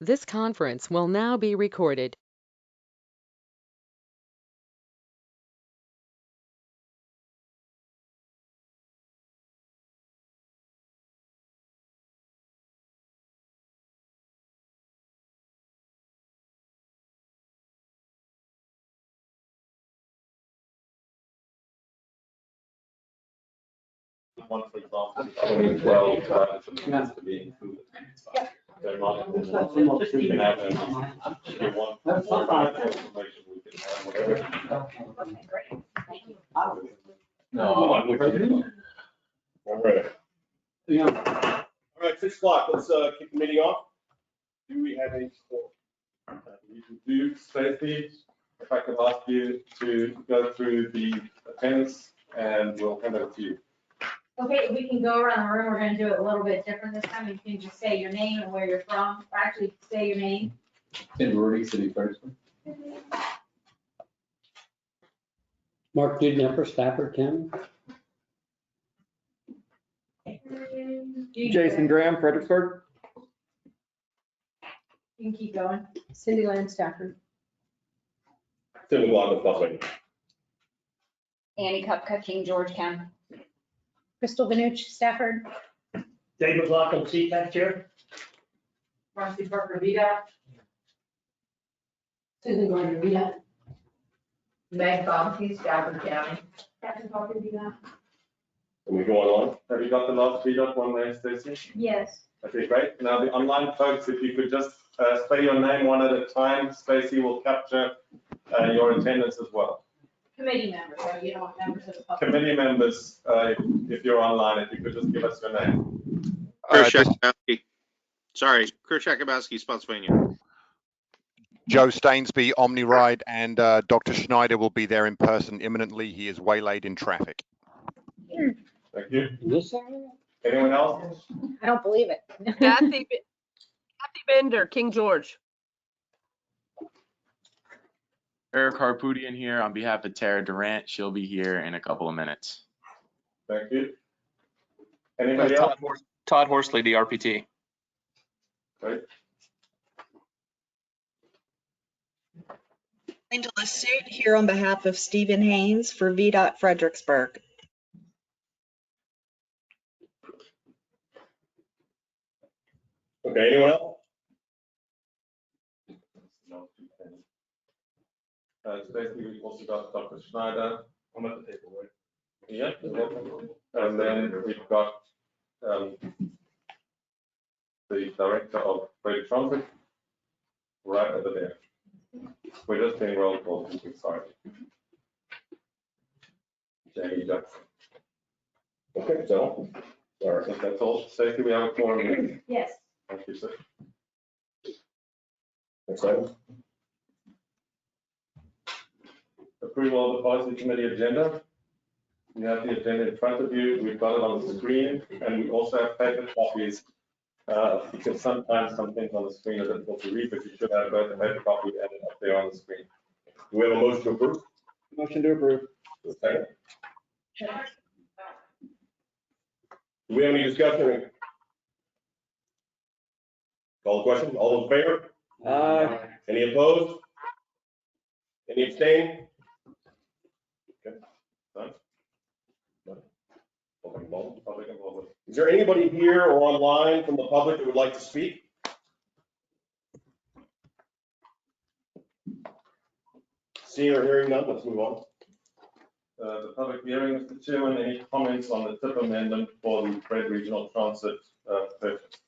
This conference will now be recorded. One, for example, 2012, has to be included. They're not, you can have them, if you want more financial information, we can have whatever. No, I'm with you. All right. All right, 6 o'clock, let's kick the meeting off. Do we have any support? We do, Stacey, if I could ask you to go through the attendance and we'll hand it to you. Okay, we can go around the room. We're gonna do it a little bit different this time. You can just say your name and where you're from, or actually say your name. In Rudy City first. Mark Dudnepper, Stafford County. Jason Graham, Fredericksburg. You can keep going. Cindy Lynn Stafford. Tim McLaughlin, Pennsylvania. Annie Kupka, King George County. Crystal Vanucci, Stafford. Dave McLaughlin, CPAC Chair. Marcy Parker, VDOT. Susan Gordon, Rita. Meg Bombke, Stafford County. Captain Parker, VDOT. Can we go on? Have you got the last VDOT one there, Stacey? Yes. Okay, great. Now the online folks, if you could just say your name one at a time, Stacey will capture your attendance as well. Committee members, so you don't want members of the public. Committee members, if you're online, if you could just give us your name. Chris Jakubowski. Sorry, Chris Jakubowski, Spotsylvania. Joe Stainsby, OmniRide, and Dr. Schneider will be there in person imminently. He is waylaid in traffic. Thank you. Yes, sir. Anyone else? I don't believe it. Kathy Bender, King George. Eric Harpoodian here on behalf of Tara Durant. She'll be here in a couple of minutes. Thank you. Anybody else? Todd Horsley, the RPT. Great. Angela Suit here on behalf of Stephen Haynes for VDOT Fredericksburg. Okay, anyone else? Stacey, we've also got Dr. Schneider. I'm at the table, right? Yeah. And then we've got the director of Freight Transit right over there. We're just doing roll call, sorry. Jamie Jackson. Okay, so, all right, I think that's all. Stacey, we have a quorum. Yes. Thank you, sir. Next item. Approval of the policy committee agenda. You have the agenda in front of you. We've got it on the screen, and we also have paper copies. Because sometimes some things on the screen are difficult to read, but you should have both a paper copy and it up there on the screen. Do we have a motion to approve? Motion to approve. Second. Do we have any discussion? Call the question. All in favor? Aye. Any opposed? Any abstain? Okay. None? None? Public involvement. Is there anybody here or online from the public that would like to speak? Seeing or hearing none, let's move on. The public hearing, Mr. Chairman, any comments on the TIP amendment for the Fred Regional Transit purchase?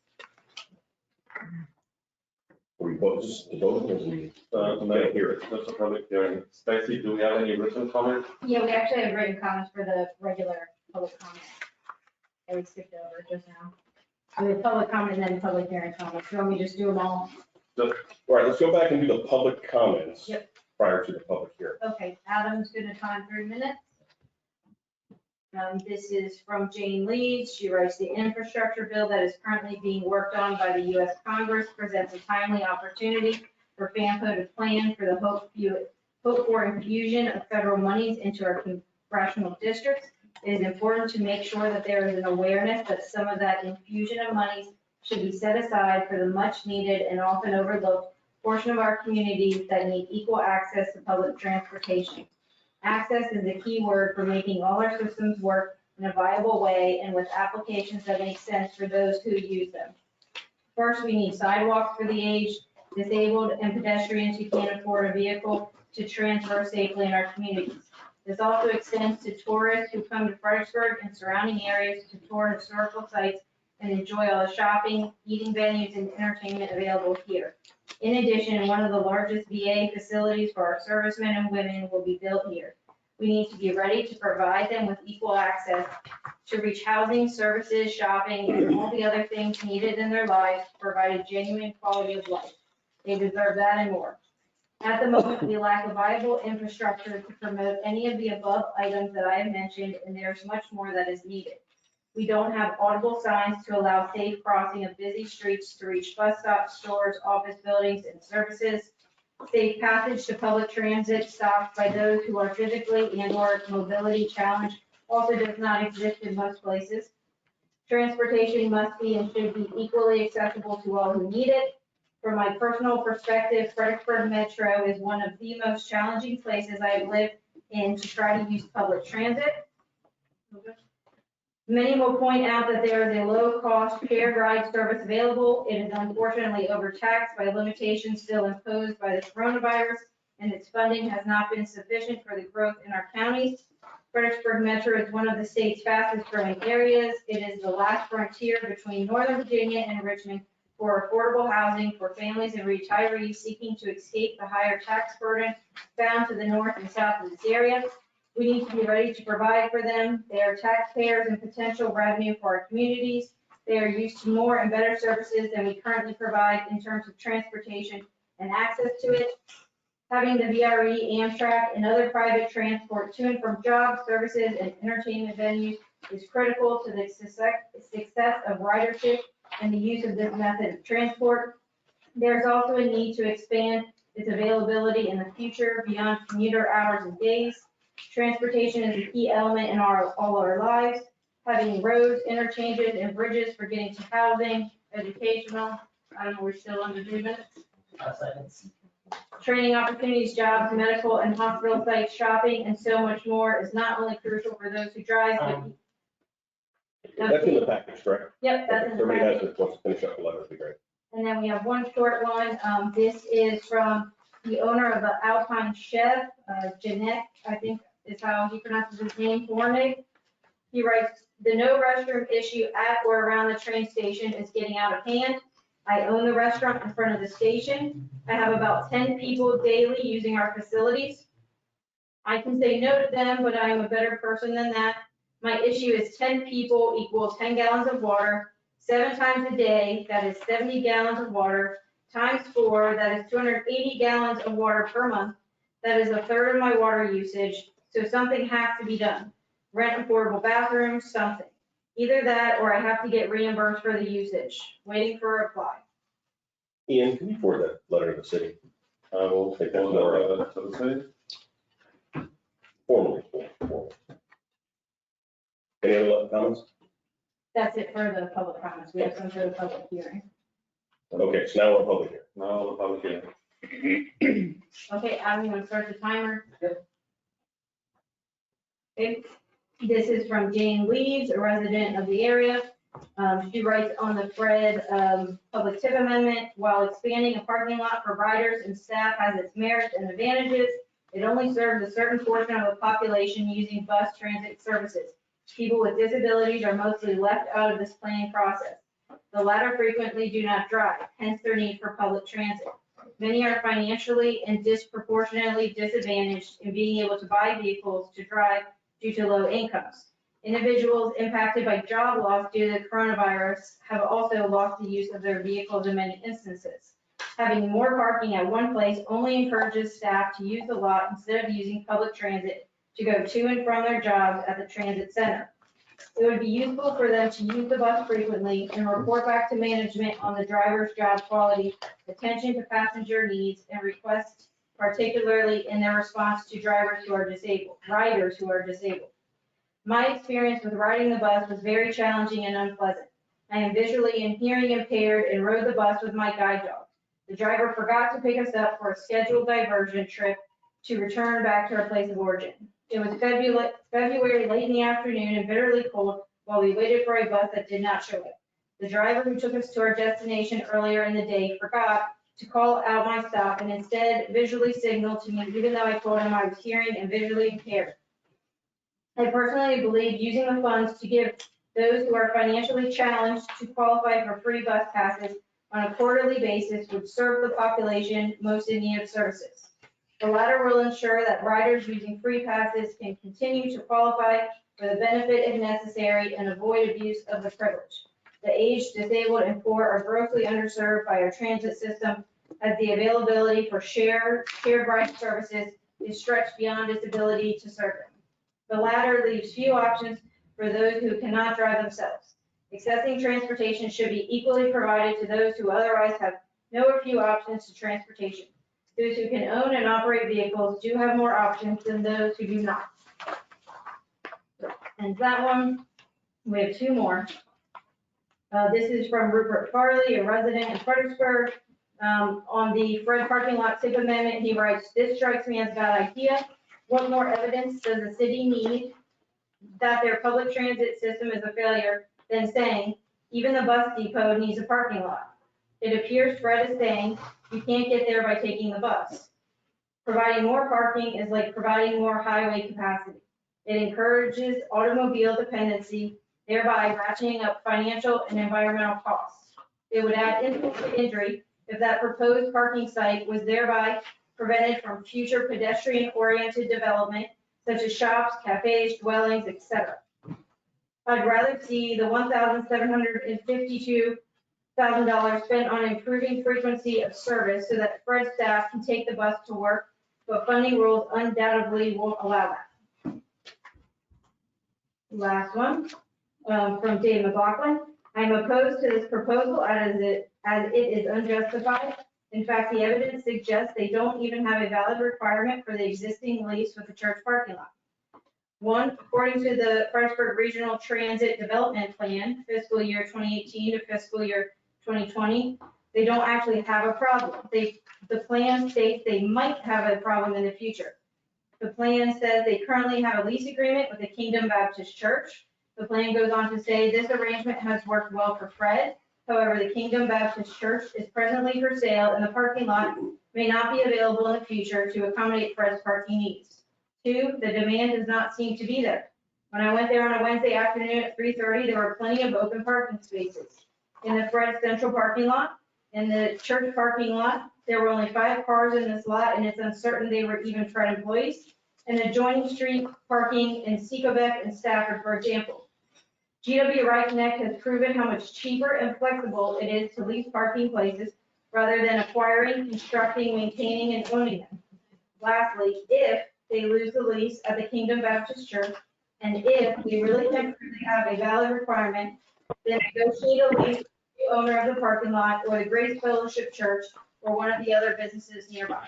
We vote, just the vote, or we no, hear it. Just a public hearing. Stacey, do we have any written comments? Yeah, we actually have written comments for the regular public comment. That we skipped over just now. We have public comment and then public hearing comments. So we just do them all? All right, let's go back and do the public comments. Yep. Prior to the public hearing. Okay, Adam's gonna time 3 minutes. This is from Jane Leeds. She writes, the infrastructure bill that is currently being worked on by the U.S. Congress presents a timely opportunity for FAMPO to plan for the hope for infusion of federal monies into our congressional districts. It is important to make sure that there is an awareness that some of that infusion of monies should be set aside for the much needed and often overlooked portion of our communities that need equal access to public transportation. Access is the key word for making all our systems work in a viable way and with applications that make sense for those who use them. First, we need sidewalks for the aged, disabled, and pedestrians who can't afford a vehicle to transfer safely in our communities. This also extends to tourists who come to Fredericksburg and surrounding areas to tour historical sites and enjoy all the shopping, eating venues, and entertainment available here. In addition, one of the largest VA facilities for our servicemen and women will be built here. We need to be ready to provide them with equal access to reach housing, services, shopping, and all the other things needed in their lives to provide a genuine quality of life. They deserve that and more. At the moment, we lack a viable infrastructure to promote any of the above items that I have mentioned, and there's much more that is needed. We don't have audible signs to allow safe crossing of busy streets to reach bus stops, stores, office buildings, and services. Safe passage to public transit stopped by those who are physically and/or mobility challenged also does not exist in most places. Transportation must be and should be equally accessible to all who need it. From my personal perspective, Fredericksburg Metro is one of the most challenging places I have lived in to try to use public transit. Many will point out that there is a low-cost shared ride service available. It is unfortunately overtaxed by limitations still imposed by the coronavirus, and its funding has not been sufficient for the growth in our counties. Fredericksburg Metro is one of the state's fastest growing areas. It is the last frontier between Northern Virginia and Richmond for affordable housing for families and retirees seeking to escape the higher tax burden found to the north and south of this area. We need to be ready to provide for them. They are taxpayers and potential revenue for our communities. They are used to more and better services than we currently provide in terms of transportation and access to it. Having the VRE, Amtrak, and other private transport to and from jobs, services, and entertainment venues is critical to the success of ridership and the use of this method of transport. There's also a need to expand its availability in the future beyond commuter hours and days. Transportation is a key element in all our lives. Having roads, interchanges, and bridges for getting to housing, educational, I don't know, we're still under 3 minutes. Training opportunities, jobs, medical and hospital sites, shopping, and so much more is not only crucial for those who drive, but That's in the package, correct? Yep, that's in the Somebody package. has to, wants to finish up the letter, would be great. And then we have one short one. This is from the owner of the Alpine Chef, Jeanette, I think is how he pronounces his name, Hornig. He writes, the no restroom issue at or around the train station is getting out of hand. I own the restaurant in front of the station. I have about 10 people daily using our facilities. I can say no to them, but I am a better person than that. My issue is 10 people equals 10 gallons of water, 7 times a day, that is 70 gallons of water, times 4, that is 280 gallons of water per month. That is a third of my water usage, so something has to be done. Rent affordable bathrooms, something. Either that or I have to get reimbursed for the usage. Waiting for a reply. Ian, can you forward that letter to the city? We'll take that letter to the city. Formally. Any other comments? That's it for the public comments. We have some for the public hearing. Okay, so now we're public here. Now we're public hearing. Okay, Adam, you want to start the timer? Okay, this is from Jane Leaves, a resident of the area. She writes on the thread, public tip amendment, while expanding a parking lot for riders and staff has its merits and advantages, it only serves a certain portion of the population using bus transit services. People with disabilities are mostly left out of this planning process. The latter frequently do not drive, hence their need for public transit. Many are financially and disproportionately disadvantaged in being able to buy vehicles to drive due to low incomes. Individuals impacted by job loss due to the coronavirus have also lost the use of their vehicles in many instances. Having more parking at one place only encourages staff to use the lot instead of using public transit to go to and from their jobs at the transit center. It would be useful for them to use the bus frequently and report back to management on the driver's job quality, attention to passenger needs, and requests, particularly in their response to riders who are disabled. My experience with riding the bus was very challenging and unpleasant. I am visually and hearing impaired and rode the bus with my guide dog. The driver forgot to pick us up for a scheduled diversion trip to return back to our place of origin. It was February late in the afternoon and bitterly cold while we waited for a bus that did not show up. The driver who took us to our destination earlier in the day forgot to call out my stop and instead visually signaled to me even though I told him I was hearing and visually impaired. I personally believe using the funds to give those who are financially challenged to qualify for free bus passes on a quarterly basis would serve the population most in need of services. The latter will ensure that riders using free passes can continue to qualify for the benefit if necessary and avoid abuse of the privilege. The aged, disabled, and poor are grossly underserved by our transit system as the availability for shared ride services is stretched beyond its ability to serve them. The latter leaves few options for those who cannot drive themselves. Accessing transportation should be equally provided to those who otherwise have no or few options to transportation. Those who can own and operate vehicles do have more options than those who do not. And that one, we have two more. This is from Rupert Farley, a resident in Fredericksburg. On the Fred parking lot tip amendment, he writes, "This strikes me as a bad idea. What more evidence does the city need that their public transit system is a failure than saying, even the bus depot needs a parking lot? It appears Fred is saying you can't get there by taking the bus. Providing more parking is like providing more highway capacity. It encourages automobile dependency, thereby ratcheting up financial and environmental costs. It would add insult to injury if that proposed parking site was thereby prevented from future pedestrian-oriented development, such as shops, cafes, dwellings, etc. I'd rather see the $1,752,000 spent on improving frequency of service so that Fred staff can take the bus to work, but funding rules undoubtedly won't allow that." Last one, from Dave McLaughlin. "I'm opposed to this proposal as it is unjustified. In fact, the evidence suggests they don't even have a valid requirement for the existing lease with the church parking lot. One, according to the Fredericksburg Regional Transit Development Plan, fiscal year 2018 to fiscal year 2020, they don't actually have a problem. The plan states they might have a problem in the future. The plan says they currently have a lease agreement with the Kingdom Baptist Church. The plan goes on to say this arrangement has worked well for Fred. However, the Kingdom Baptist Church is presently for sale and the parking lot may not be available in the future to accommodate Fred's parking needs. Two, the demand does not seem to be there. When I went there on a Wednesday afternoon at 3:30, there were plenty of open parking spaces. In the Fred Central parking lot, in the church parking lot, there were only 5 cars in this lot, and it's uncertain they were even Fred employees. And adjoining street parking in Secobeck and Stafford, for example. GW Wright Connect has proven how much cheaper and flexible it is to lease parking places rather than acquiring, constructing, maintaining, and owning them. Lastly, if they lose the lease at the Kingdom Baptist Church, and if they really can prove they have a valid requirement, then negotiate a lease with the owner of the parking lot or the Grace Fellowship Church or one of the other businesses nearby."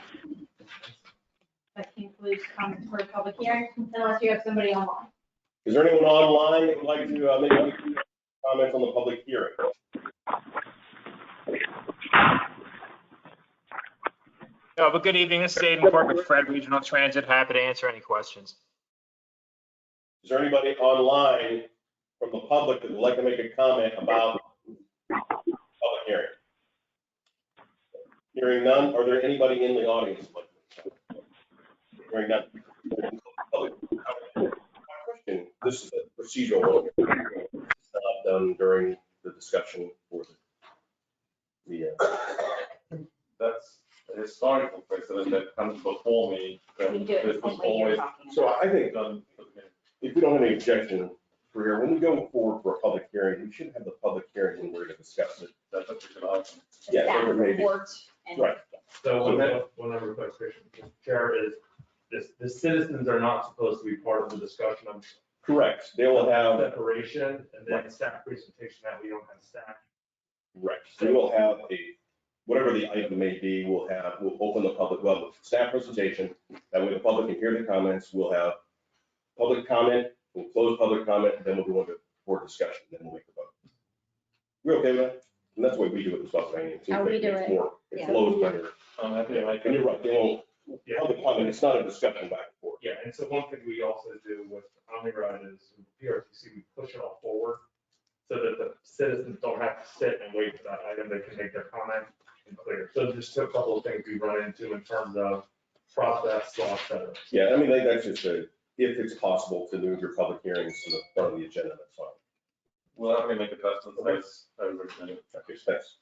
That concludes comments for a public hearing, unless you have somebody online. Is there anyone online that would like to make any comments on the public hearing? No, but good evening. This is Aiden Quirk with Fred Regional Transit. Happy to answer any questions. Is there anybody online from the public that would like to make a comment about public hearing? Hearing none, are there anybody in the audience? Hearing none. Question, this is a procedural one. It's not done during the discussion for the That's a historical precedent that comes before me. That We do it this was when you're always talking. So I think done. if we don't have any objection for here, when we go forward for a public hearing, we should have the public hearing when we're going to discuss it. That's what we could argue. Yeah, Staff there may be. report and- Right. So One other clarification, Chair, is the citizens are not supposed to be part of the discussion of Correct. They will have, separation and then staff presentation that we don't have staff. right. We will have whatever the item may be, we'll open the public, well, staff presentation. That way the public can hear the comments. We'll have public comment, we'll close public comment, then we'll go into board discussion, then we'll make the vote. We're okay with that? And that's the way we do it in Spotsylvania. How we do it. It Yeah. flows better. I'm happy, like, And you're right, they won't, public comment, it's not a discussion back and forth. yeah, and so one thing we also do with OmniRide is PRTC, we push it all forward so that the citizens don't have to sit and wait for that item, they can make their comment and clear. So just a couple of things we run into in terms of process, et cetera. Yeah, I mean, that's just if it's possible to move your public hearings to the front of the agenda, that's fine. We'll have to make adjustments as I recommend. Okay, thanks.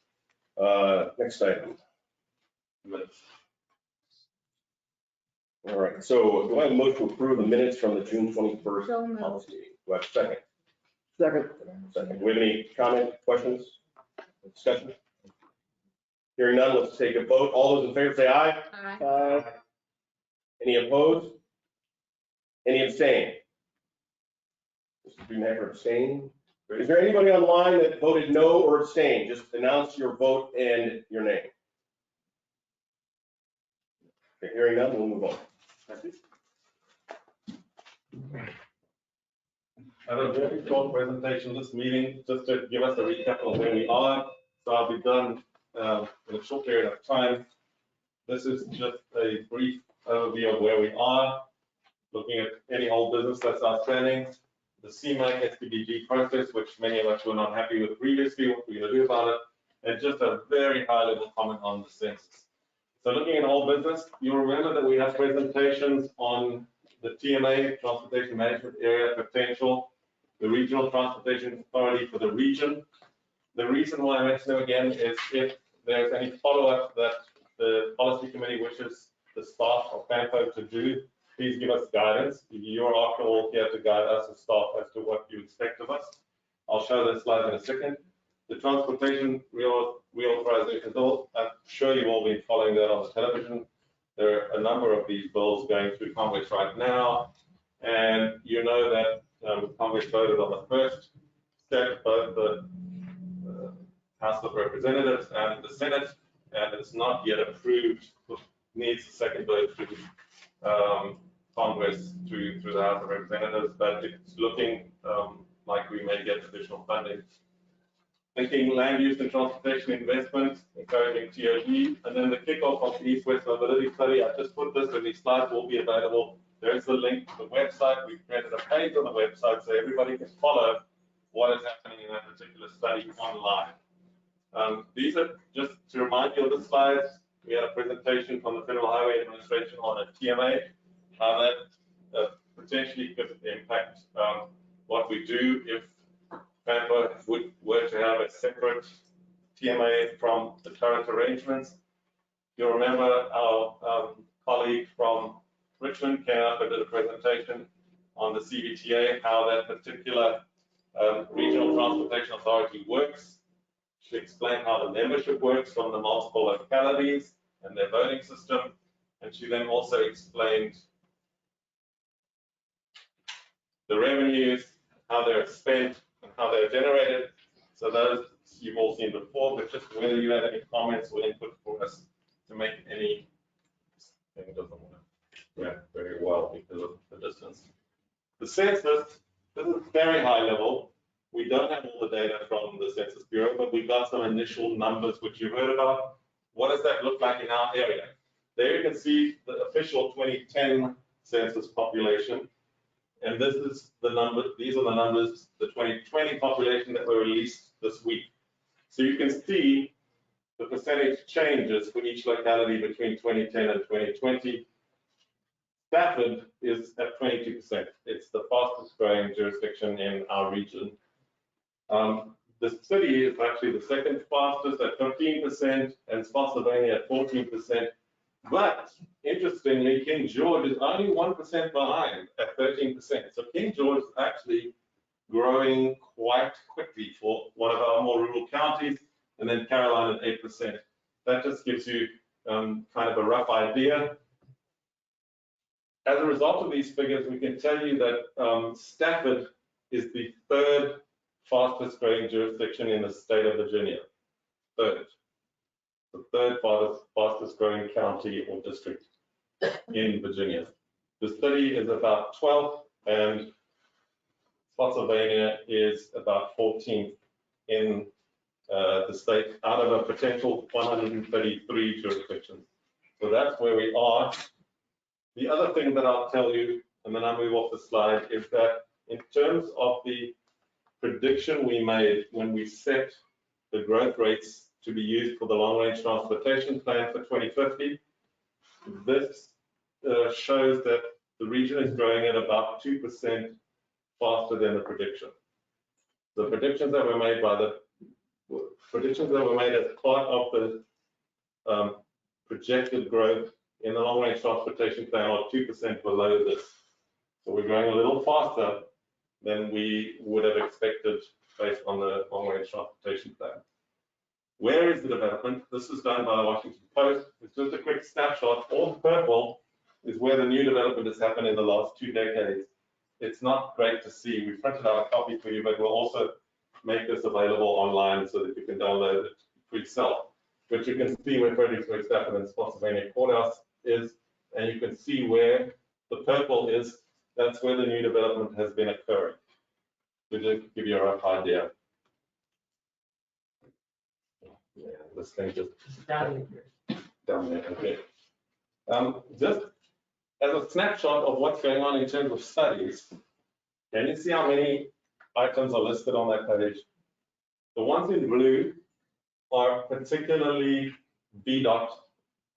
Next item. Minutes. All right, so do I have a motion to approve the minutes from the June 21st So moved. policy meeting? Do I have a second? Second. Second. Do we have any comment, questions, discussion? Hearing none, let's take a vote. All those in favor say aye. Aye. Any opposed? Any abstain? Mr. Greenhacker abstain. Is there anybody online that voted no or abstained? Just announce your vote and your name. Okay, hearing none, we'll move on. I have a very short presentation this meeting, just to give us a recap of where we are. So I'll be done in a short period of time. This is just a brief overview of where we are, looking at any old business that's outstanding. The CMAC SPDG process, which many of us were not happy with previously, what we're going to do about it, and just a very high-level comment on the census. So looking at old business, you'll remember that we have presentations on the TMA, Transportation Management Area Potential, the Regional Transportation Authority for the region. The reason why I mention them again is if there's any follow-up that the policy committee wishes the staff of PAMPO to do, please give us guidance. You're after all here to guide us as staff as to what you expect of us. I'll show the slide in a second. The Transportation Reauthorization Bill, I'm sure you've all been following that on the television. There are a number of these bills going through Congress right now. And you know that Congress voted on the first step, both the House of Representatives and the Senate, and it's not yet approved, needs a second vote through Congress through the House of Representatives, but it's looking like we may get additional funding. Thinking land use and transportation investment, encouraging TOD, and then the kickoff of the East-West Mobility Study. I just put this, and these slides will be available. There's the link to the website. We've created a page on the website so everybody can follow what is happening in that particular study online. These are just to remind you of the slides. We had a presentation from the Federal Highway Administration on a TMA, how that potentially could impact what we do if PAMPO were to have a separate TMA from the current arrangements. You'll remember our colleague from Richmond came up and did a presentation on the CVTA, how that particular Regional Transportation Authority works. She explained how the membership works from the multiple localities and their voting system. And she then also explained the revenues, how they're spent, and how they're generated. So those you've all seen before, but just whether you have any comments or input for us to make any thing doesn't work very well because of the distance. The census, this is very high level. We don't have all the data from the Census Bureau, but we've got some initial numbers which you've heard about. What does that look like in our area? There you can see the official 2010 census population. And this is the number, these are the numbers, the 2020 population that were released this week. So you can see the percentage changes for each locality between 2010 and 2020. Stafford is at 22%. It's the fastest growing jurisdiction in our region. The city is actually the second fastest at 15% and Spotsylvania at 14%. But interestingly, King George is only 1% behind at 13%. So King George is actually growing quite quickly for one of our more rural counties, and then Caroline at 8%. That just gives you kind of a rough idea. As a result of these figures, we can tell you that Stafford is the third fastest growing jurisdiction in the state of Virginia. Third. The third fastest growing county or district in Virginia. The city is about 12th and Spotsylvania is about 14th in the state out of a potential 133 jurisdictions. So that's where we are. The other thing that I'll tell you, and then I'll move off the slide, is that in terms of the prediction we made when we set the growth rates to be used for the long-range transportation plan for 2050, this shows that the region is growing at about 2% faster than the prediction. The predictions that were made as part of the projected growth in the long-range transportation plan are 2% below this. So we're growing a little faster than we would have expected based on the long-range transportation plan. Where is the development? This is done by the Washington Post. It's just a quick snapshot. All the purple is where the new development has happened in the last 2 decades. It's not great to see. We printed out a copy for you, but we'll also make this available online so that you can download it for yourself. But you can see where Fredericksburg, Stafford, and Spotsylvania Courthouse is, and you can see where the purple is. That's where the new development has been occurring. To just give you a rough idea. Yeah, this thing just down there. Okay. Just as a snapshot of what's going on in terms of studies, can you see how many items are listed on that page? The ones in blue are particularly VDOT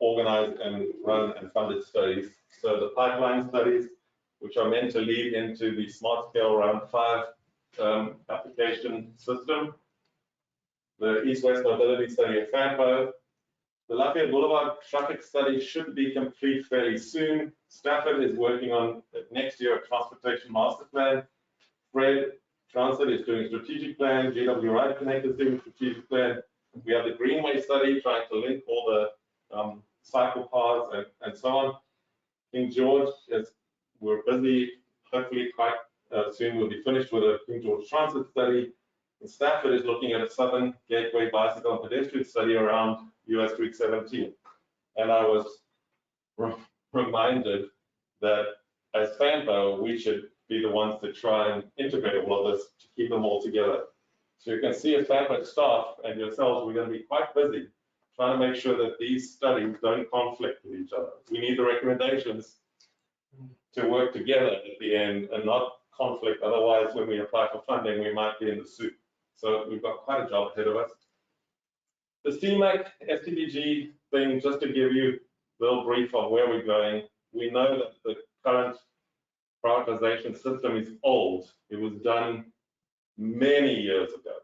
organized and run and funded studies. So the pipeline studies, which are meant to lead into the smart scale round 5 application system, the East-West mobility study at FAMPO, the Lafayette Boulevard traffic study should be complete fairly soon. Stafford is working on next year a transportation master plan. Fred Transit is doing strategic plan. GW Ride Connect is doing strategic plan. We have the Greenway study trying to link all the cycle paths and so on. King George we're busy. Hopefully quite soon we'll be finished with a King George Transit study. And Stafford is looking at a Southern Gateway bicycle and pedestrian study around US Route 17. And I was reminded that as FAMPO, we should be the ones to try and integrate all of this to keep them all together. So you can see as FAMPO staff and yourselves, we're going to be quite busy trying to make sure that these studies don't conflict with each other. We need the recommendations to work together at the end and not conflict. Otherwise, when we apply for funding, we might be in the soup. So we've got quite a job ahead of us. The CMAC STBG thing, just to give you a little brief of where we're going. We know that the current prioritization system is old. It was done many years ago,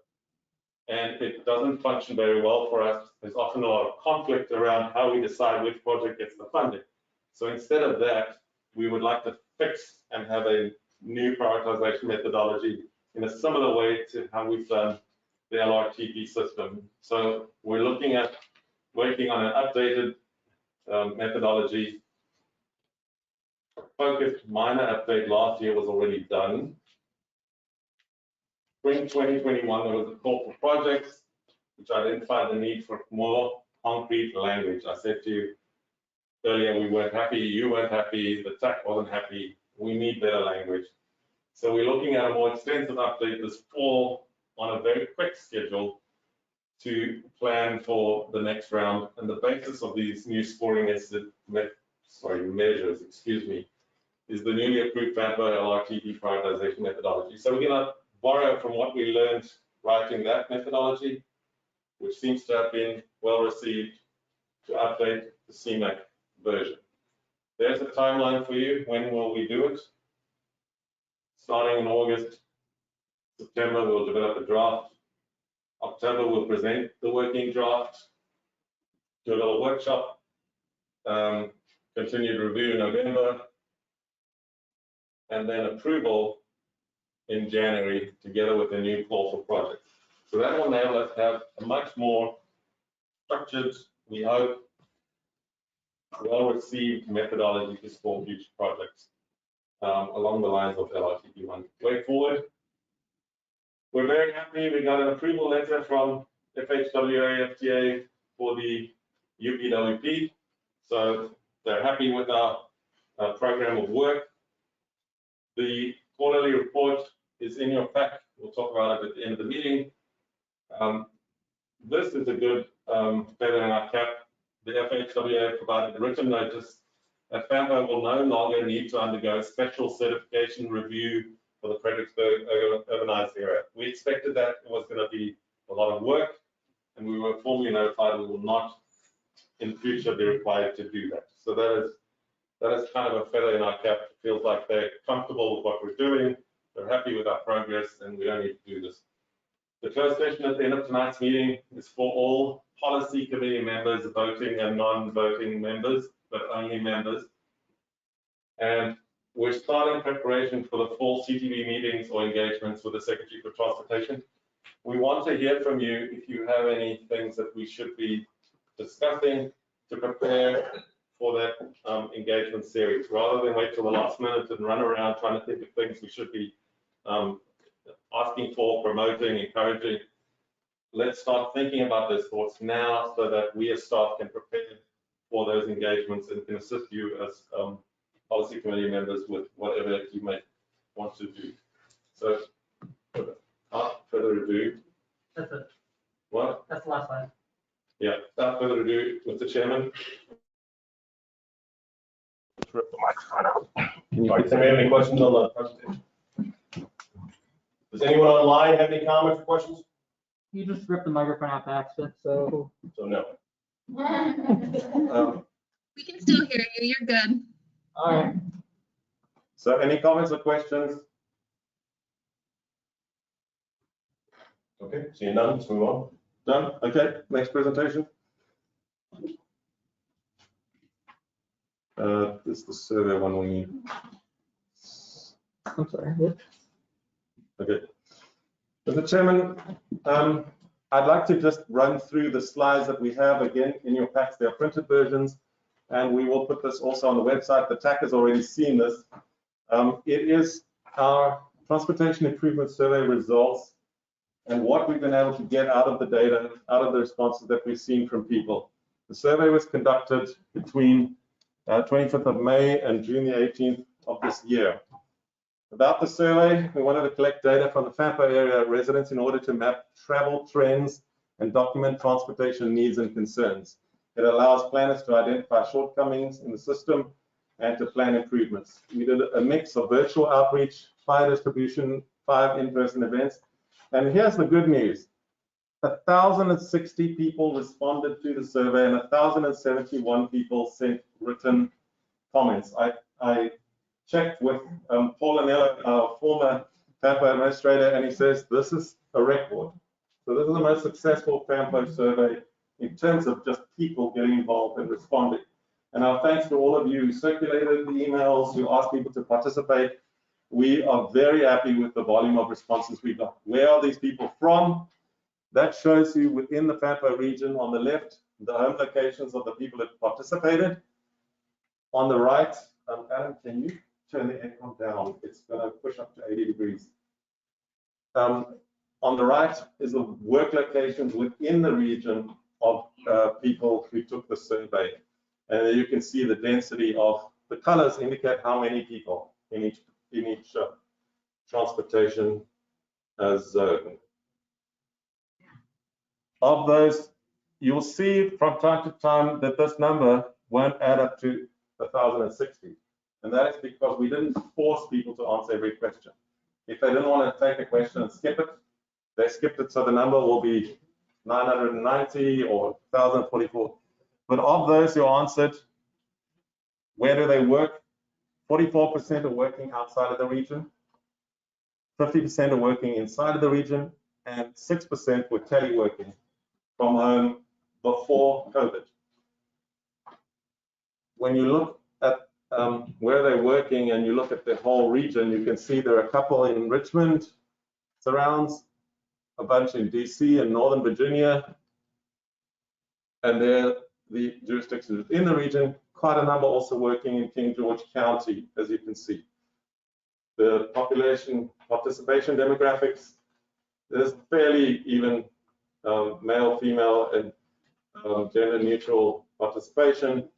and it doesn't function very well for us. There's often a lot of conflict around how we decide which project gets the funding. So instead of that, we would like to fix and have a new prioritization methodology in a similar way to how we've done the LRTP system. So we're looking at working on an updated methodology. Focused minor update last year was already done. Spring 2021, there was a call for projects, which identified the need for more concrete language. I said to you earlier, we weren't happy, you weren't happy, the TAC wasn't happy. We need better language. So we're looking at a more extensive update this fall on a very quick schedule to plan for the next round. And the basis of these new scoring measures, is the newly approved FAMPO LRTP prioritization methodology. So we're going to borrow from what we learned writing that methodology, which seems to have been well received, to update the CMAC version. There's a timeline for you. When will we do it? Starting in August, September, we'll develop a draft. October, we'll present the working draft, do a little workshop, continued review in November, and then approval in January, together with a new call for projects. So that will enable us to have a much more structured, we hope, well-received methodology to score future projects along the lines of LRTP1. Way forward, we're very happy. We got an approval letter from FHWA FTA for the UPWP. So they're happy with our program of work. The quarterly report is in your pack. We'll talk about it at the end of the meeting. this is a good feather in our cap. The FHWA provided written notice that FAMPO will no longer need to undergo special certification review for the Fredericksburg urbanized area. We expected that it was going to be a lot of work, and we were formally notified we will not in the future be required to do that. So that is kind of a feather in our cap. It feels like they're comfortable with what we're doing, they're happy with our progress, and we don't need to do this. The closed session at the end of tonight's meeting is for all policy committee members, voting and non-voting members, but only members. And we're starting preparation for the fall CTV meetings or engagements with the Secretary for Transportation. We want to hear from you if you have any things that we should be discussing to prepare for that engagement series, rather than wait till the last minute and run around trying to think of things we should be asking for, promoting, encouraging. Let's start thinking about those thoughts now so that we as staff can prepare for those engagements and can assist you as policy committee members with whatever you may want to do. So without further ado. That's it. What? That's the last slide. Yeah, without further ado, Mr. Chairman. Rip the microphone out. Can you have any questions on the presentation? Does anyone online have any comments or questions? You just ripped the microphone out by accident, so. So no. We can still hear you. You're good. All right. So any comments or questions? Okay, seeing none, let's move on. Done? Okay, next presentation. This is the survey one we need. I'm sorry. Okay. Mr. Chairman, I'd like to just run through the slides that we have again in your packs. They are printed versions, and we will put this also on the website. The TAC has already seen this. It is our transportation improvement survey results and what we've been able to get out of the data, out of the responses that we've seen from people. The survey was conducted between 25th of May and June the 18th of this year. About the survey, we wanted to collect data from the FAMPO area residents in order to map travel trends and document transportation needs and concerns. It allows planners to identify shortcomings in the system and to plan improvements. We did a mix of virtual outreach, flyer distribution, 5 in-person events. And here's the good news. 1,060 people responded to the survey and 1,071 people sent written comments. I checked with Paul Anello, our former FAMPO administrator, and he says this is a record. So this is the most successful FAMPO survey in terms of just people getting involved and responding. And our thanks to all of you who circulated the emails, who asked people to participate. We are very happy with the volume of responses we got. Where are these people from? That shows you within the FAMPO region on the left, the home locations of the people that participated. On the right, Adam, can you turn the aircon down? It's going to push up to 80 degrees. On the right is the work locations within the region of people who took the survey. And you can see the density of the colors indicate how many people in each transportation zone. Of those, you'll see from time to time that this number won't add up to 1,060. And that is because we didn't force people to answer every question. If they didn't want to take a question and skip it, they skipped it, so the number will be 990 or 1,044. But of those who answered, where do they work? 44% are working outside of the region, 50% are working inside of the region, and 6% were teleworking from home before COVID. When you look at where they're working and you look at the whole region, you can see there are a couple in Richmond, surrounds, a bunch in DC and Northern Virginia, and they're the jurisdictions within the region, quite a number also working in King George County, as you can see. The population participation demographics, there's fairly even male, female, and gender neutral participation.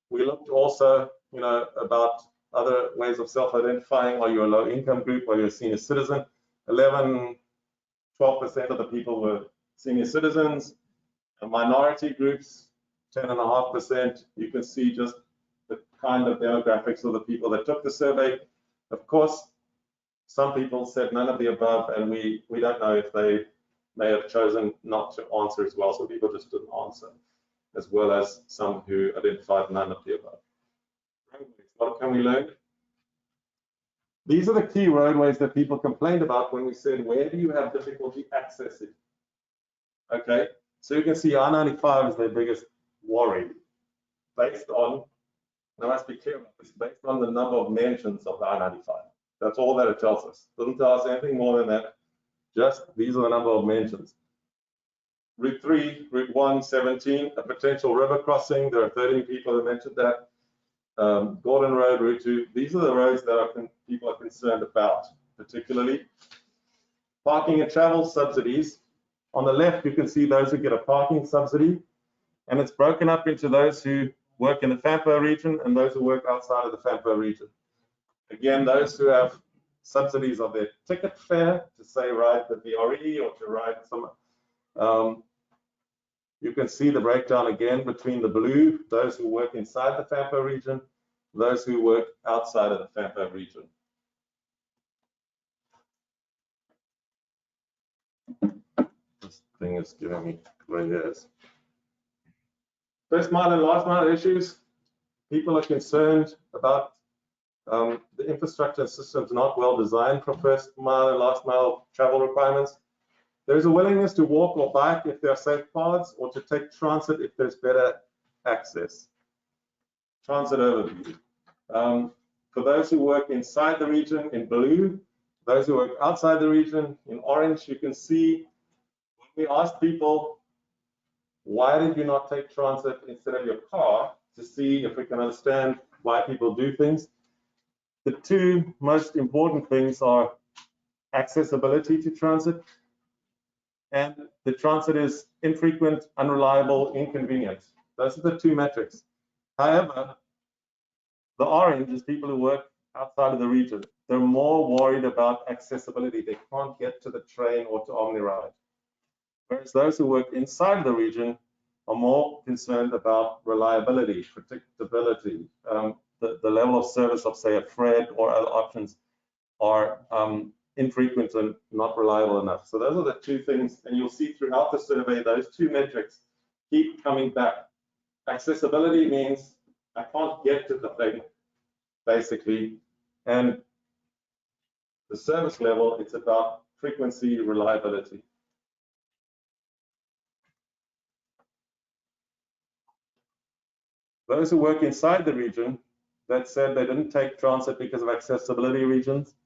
We looked also, about other ways of self-identifying. Are you a low income group? Are you a senior citizen? 12% of the people were senior citizens. And minority groups, 10.5%. You can see just the kind of demographics of the people that took the survey. Of course, some people said none of the above, and we don't know if they may have chosen not to answer as well. So people just didn't answer, as well as some who identified none of the above. What can we learn? These are the key roadways that people complained about when we said, where do you have difficulty accessing? Okay, so you can see I-95 is their biggest worry, based on, and I must be clear about this, based on the number of mentions of the I-95. That's all that it tells us. Doesn't tell us anything more than that. Just these are the number of mentions. Route 3, Route 1, 17, a potential river crossing. There are 13 people who mentioned that. Gordon Road, Route 2. These are the roads that people are concerned about, particularly. Parking and travel subsidies. On the left, you can see those who get a parking subsidy, and it's broken up into those who work in the FAMPO region and those who work outside of the FAMPO region. Again, those who have subsidies of their ticket fare to say ride the VRE or to ride some, you can see the breakdown again between the blue, those who work inside the FAMPO region, those who work outside of the FAMPO region. This thing is giving me gray hairs. First mile and last mile issues. People are concerned about the infrastructure and systems not well designed for first mile and last mile travel requirements. There's a willingness to walk or bike if there are safe paths, or to take transit if there's better access. Transit overview. For those who work inside the region in blue, those who work outside the region in orange, you can see when we asked people, why did you not take transit instead of your car, to see if we can understand why people do things. The two most important things are accessibility to transit, and the transit is infrequent, unreliable, inconvenient. Those are the two metrics. However, the orange is people who work outside of the region. They're more worried about accessibility. They can't get to the train or to OmniRide. Whereas those who work inside the region are more concerned about reliability, predictability, the level of service of, say, a Fred or other options are infrequent and not reliable enough. So those are the two things, and you'll see throughout the survey, those two metrics keep coming back. Accessibility means I can't get to the thing, basically, and the service level, it's about frequency, reliability. Those who work inside the region that said they didn't take transit because of accessibility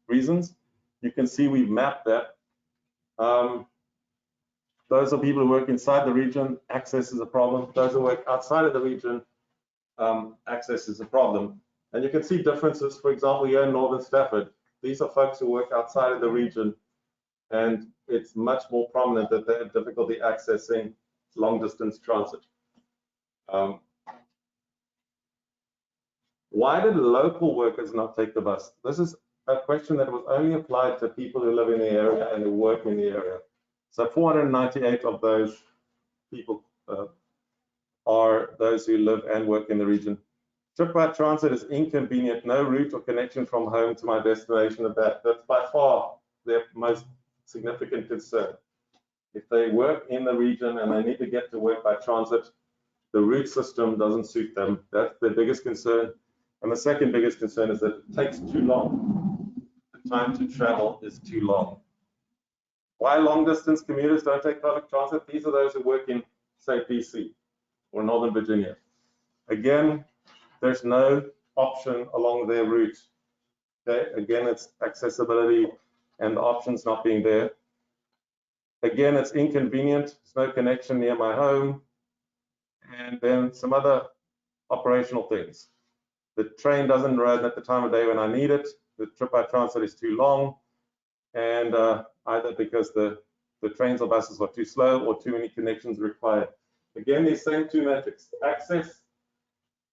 reasons, you can see we've mapped that. Those are people who work inside the region, access is a problem. Those who work outside of the region, access is a problem. And you can see differences, for example, here in Northern Stafford. These are folks who work outside of the region, and it's much more prominent that they have difficulty accessing long distance transit. Why did local workers not take the bus? This is a question that was only applied to people who live in the area and who work in the area. So 498 of those people are those who live and work in the region. Trip by transit is inconvenient, no route or connection from home to my destination of that. That's by far their most significant concern. If they work in the region and they need to get to work by transit, the route system doesn't suit them. That's their biggest concern. And the second biggest concern is that it takes too long. The time to travel is too long. Why long distance commuters don't take public transit? These are those who work in, say, BC or Northern Virginia. Again, there's no option along their route. Okay, again, it's accessibility and the options not being there. Again, it's inconvenient. There's no connection near my home. And then some other operational things. The train doesn't run at the time of day when I need it. The trip by transit is too long. And either because the trains or buses are too slow or too many connections required. Again, these same two metrics, access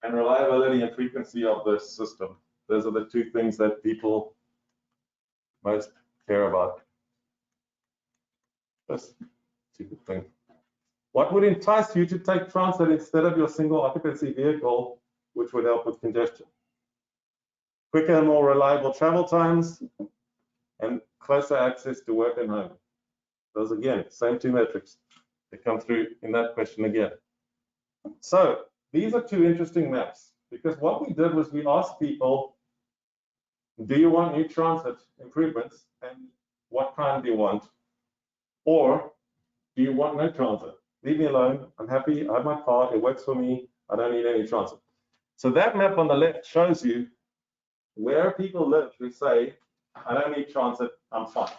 and reliability and frequency of the system. Those are the two things that people most care about. That's a stupid thing. What would entice you to take transit instead of your single occupancy vehicle, which would help with congestion? Quicker and more reliable travel times and closer access to work and home. Those again, same two metrics that come through in that question again. So these are two interesting maps, because what we did was we asked people, do you want new transit improvements and what kind do you want? Or do you want no transit? Leave me alone, I'm happy, I have my car, it works for me, I don't need any transit. So that map on the left shows you where people live who say, I don't need transit, I'm fine.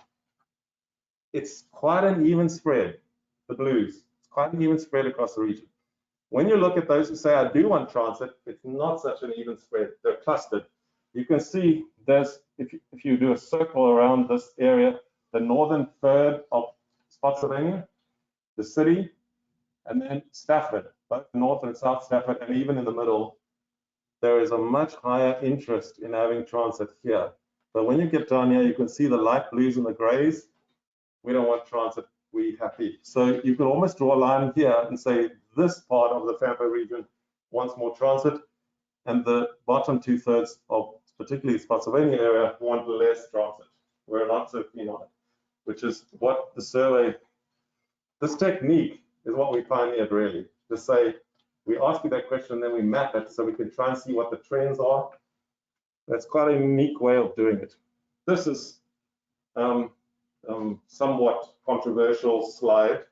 It's quite an even spread, the blues. It's quite an even spread across the region. When you look at those who say, I do want transit, it's not such an even spread. They're clustered. You can see there's, if you do a circle around this area, the northern third of Spotsylvania, the city, and then Stafford, both North and South Stafford, and even in the middle, there is a much higher interest in having transit here. But when you get down here, you can see the light blues and the grays. We don't want transit, we happy. So you can almost draw a line here and say this part of the Fampo region wants more transit, and the bottom 2/3 of particularly Spotsylvania area want less transit. We're not so keen on it, which is what the survey, this technique is what we pioneered really, to say, we ask you that question and then we map it so we can try and see what the trends are. That's quite a unique way of doing it. This is somewhat controversial slide.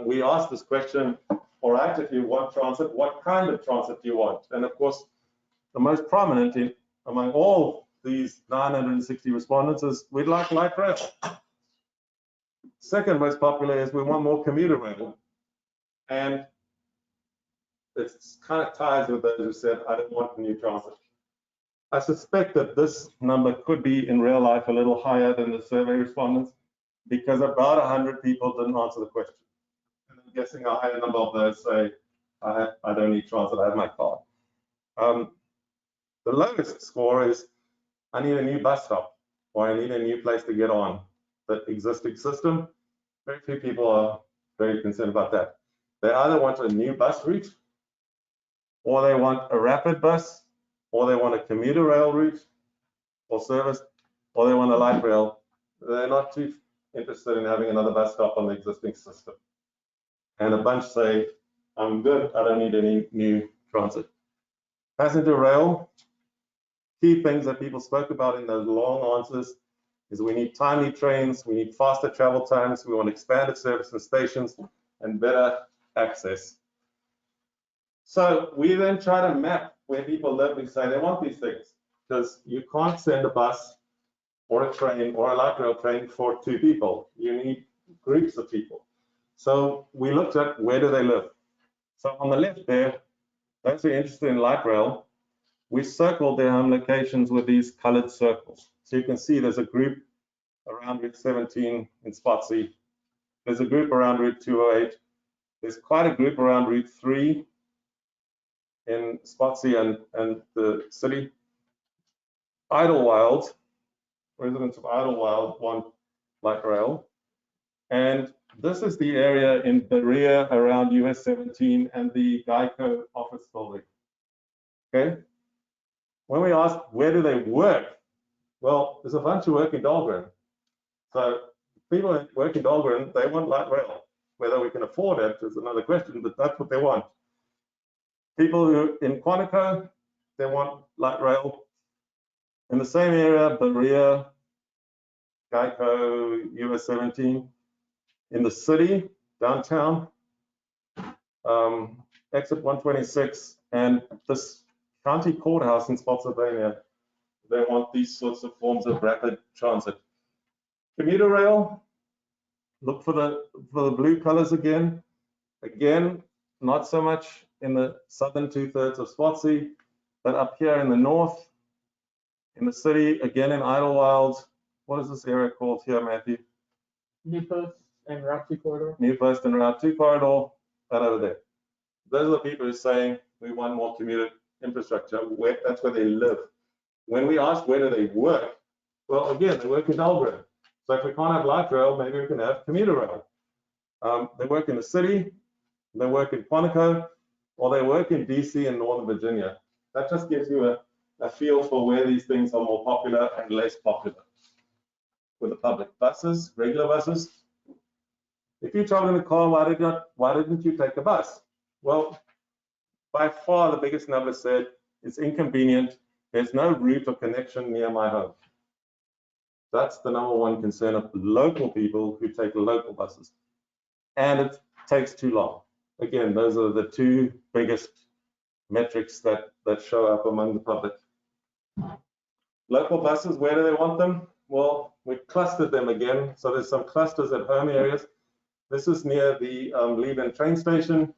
We asked this question, all right, if you want transit, what kind of transit do you want? And of course, the most prominent among all these 960 respondents is we'd like light rail. Second most popular is we want more commuter rail. And it's kind of ties with those who said, I don't want new transit. I suspect that this number could be in real life a little higher than the survey respondents, because about 100 people didn't answer the question. And I'm guessing a higher number of those say, I don't need transit, I have my car. The lowest score is, I need a new bus stop, or I need a new place to get on the existing system. Very few people are very concerned about that. They either want a new bus route, or they want a rapid bus, or they want a commuter rail route or service, or they want a light rail. They're not too interested in having another bus stop on the existing system. And a bunch say, I'm good, I don't need any new transit. Passenger rail, key things that people spoke about in those long answers is we need timely trains, we need faster travel times, we want expanded service and stations, and better access. So we then try to map where people live. We say they want these things, because you can't send a bus or a train or a light rail train for 2 people. You need groups of people. So we looked at where do they live. So on the left there, those who are interested in light rail, we circled their home locations with these colored circles. So you can see there's a group around Route 17 in Spotsy. There's a group around Route 208. There's quite a group around Route 3 in Spotsy and the city. Idlewild, residents of Idlewild want light rail. And this is the area in Berea around US 17 and the Geico office building. Okay. When we ask where do they work, well, there's a bunch who work in Dahlgren. So people who work in Dahlgren, they want light rail. Whether we can afford it is another question, but that's what they want. People who in Quantico, they want light rail. In the same area, Berea, Geico, US 17. In the city, downtown, exit 126, and this county courthouse in Spotsylvania, they want these sorts of forms of rapid transit. Commuter rail, look for the blue colors again. Again, not so much in the southern 2/3 of Spotsy, but up here in the north, in the city, again in Idlewild. What is this area called here, Matthew? New Post and Route 2 corridor. New Post and Route 2 corridor, right over there. Those are the people who are saying we want more commuter infrastructure. That's where they live. When we ask where do they work, well, again, they work in Dahlgren. So if we can't have light rail, maybe we can have commuter rail. They work in the city, they work in Quantico, or they work in DC and Northern Virginia. That just gives you a feel for where these things are more popular and less popular with the public. Buses, regular buses. If you travel in a car, why didn't you take a bus? Well, by far the biggest number said it's inconvenient. There's no route or connection near my home. That's the number one concern of local people who take local buses. And it takes too long. Again, those are the two biggest metrics that show up among the public. Local buses, where do they want them? Well, we've clustered them again. So there's some clusters at home areas. This is near the Leland train station.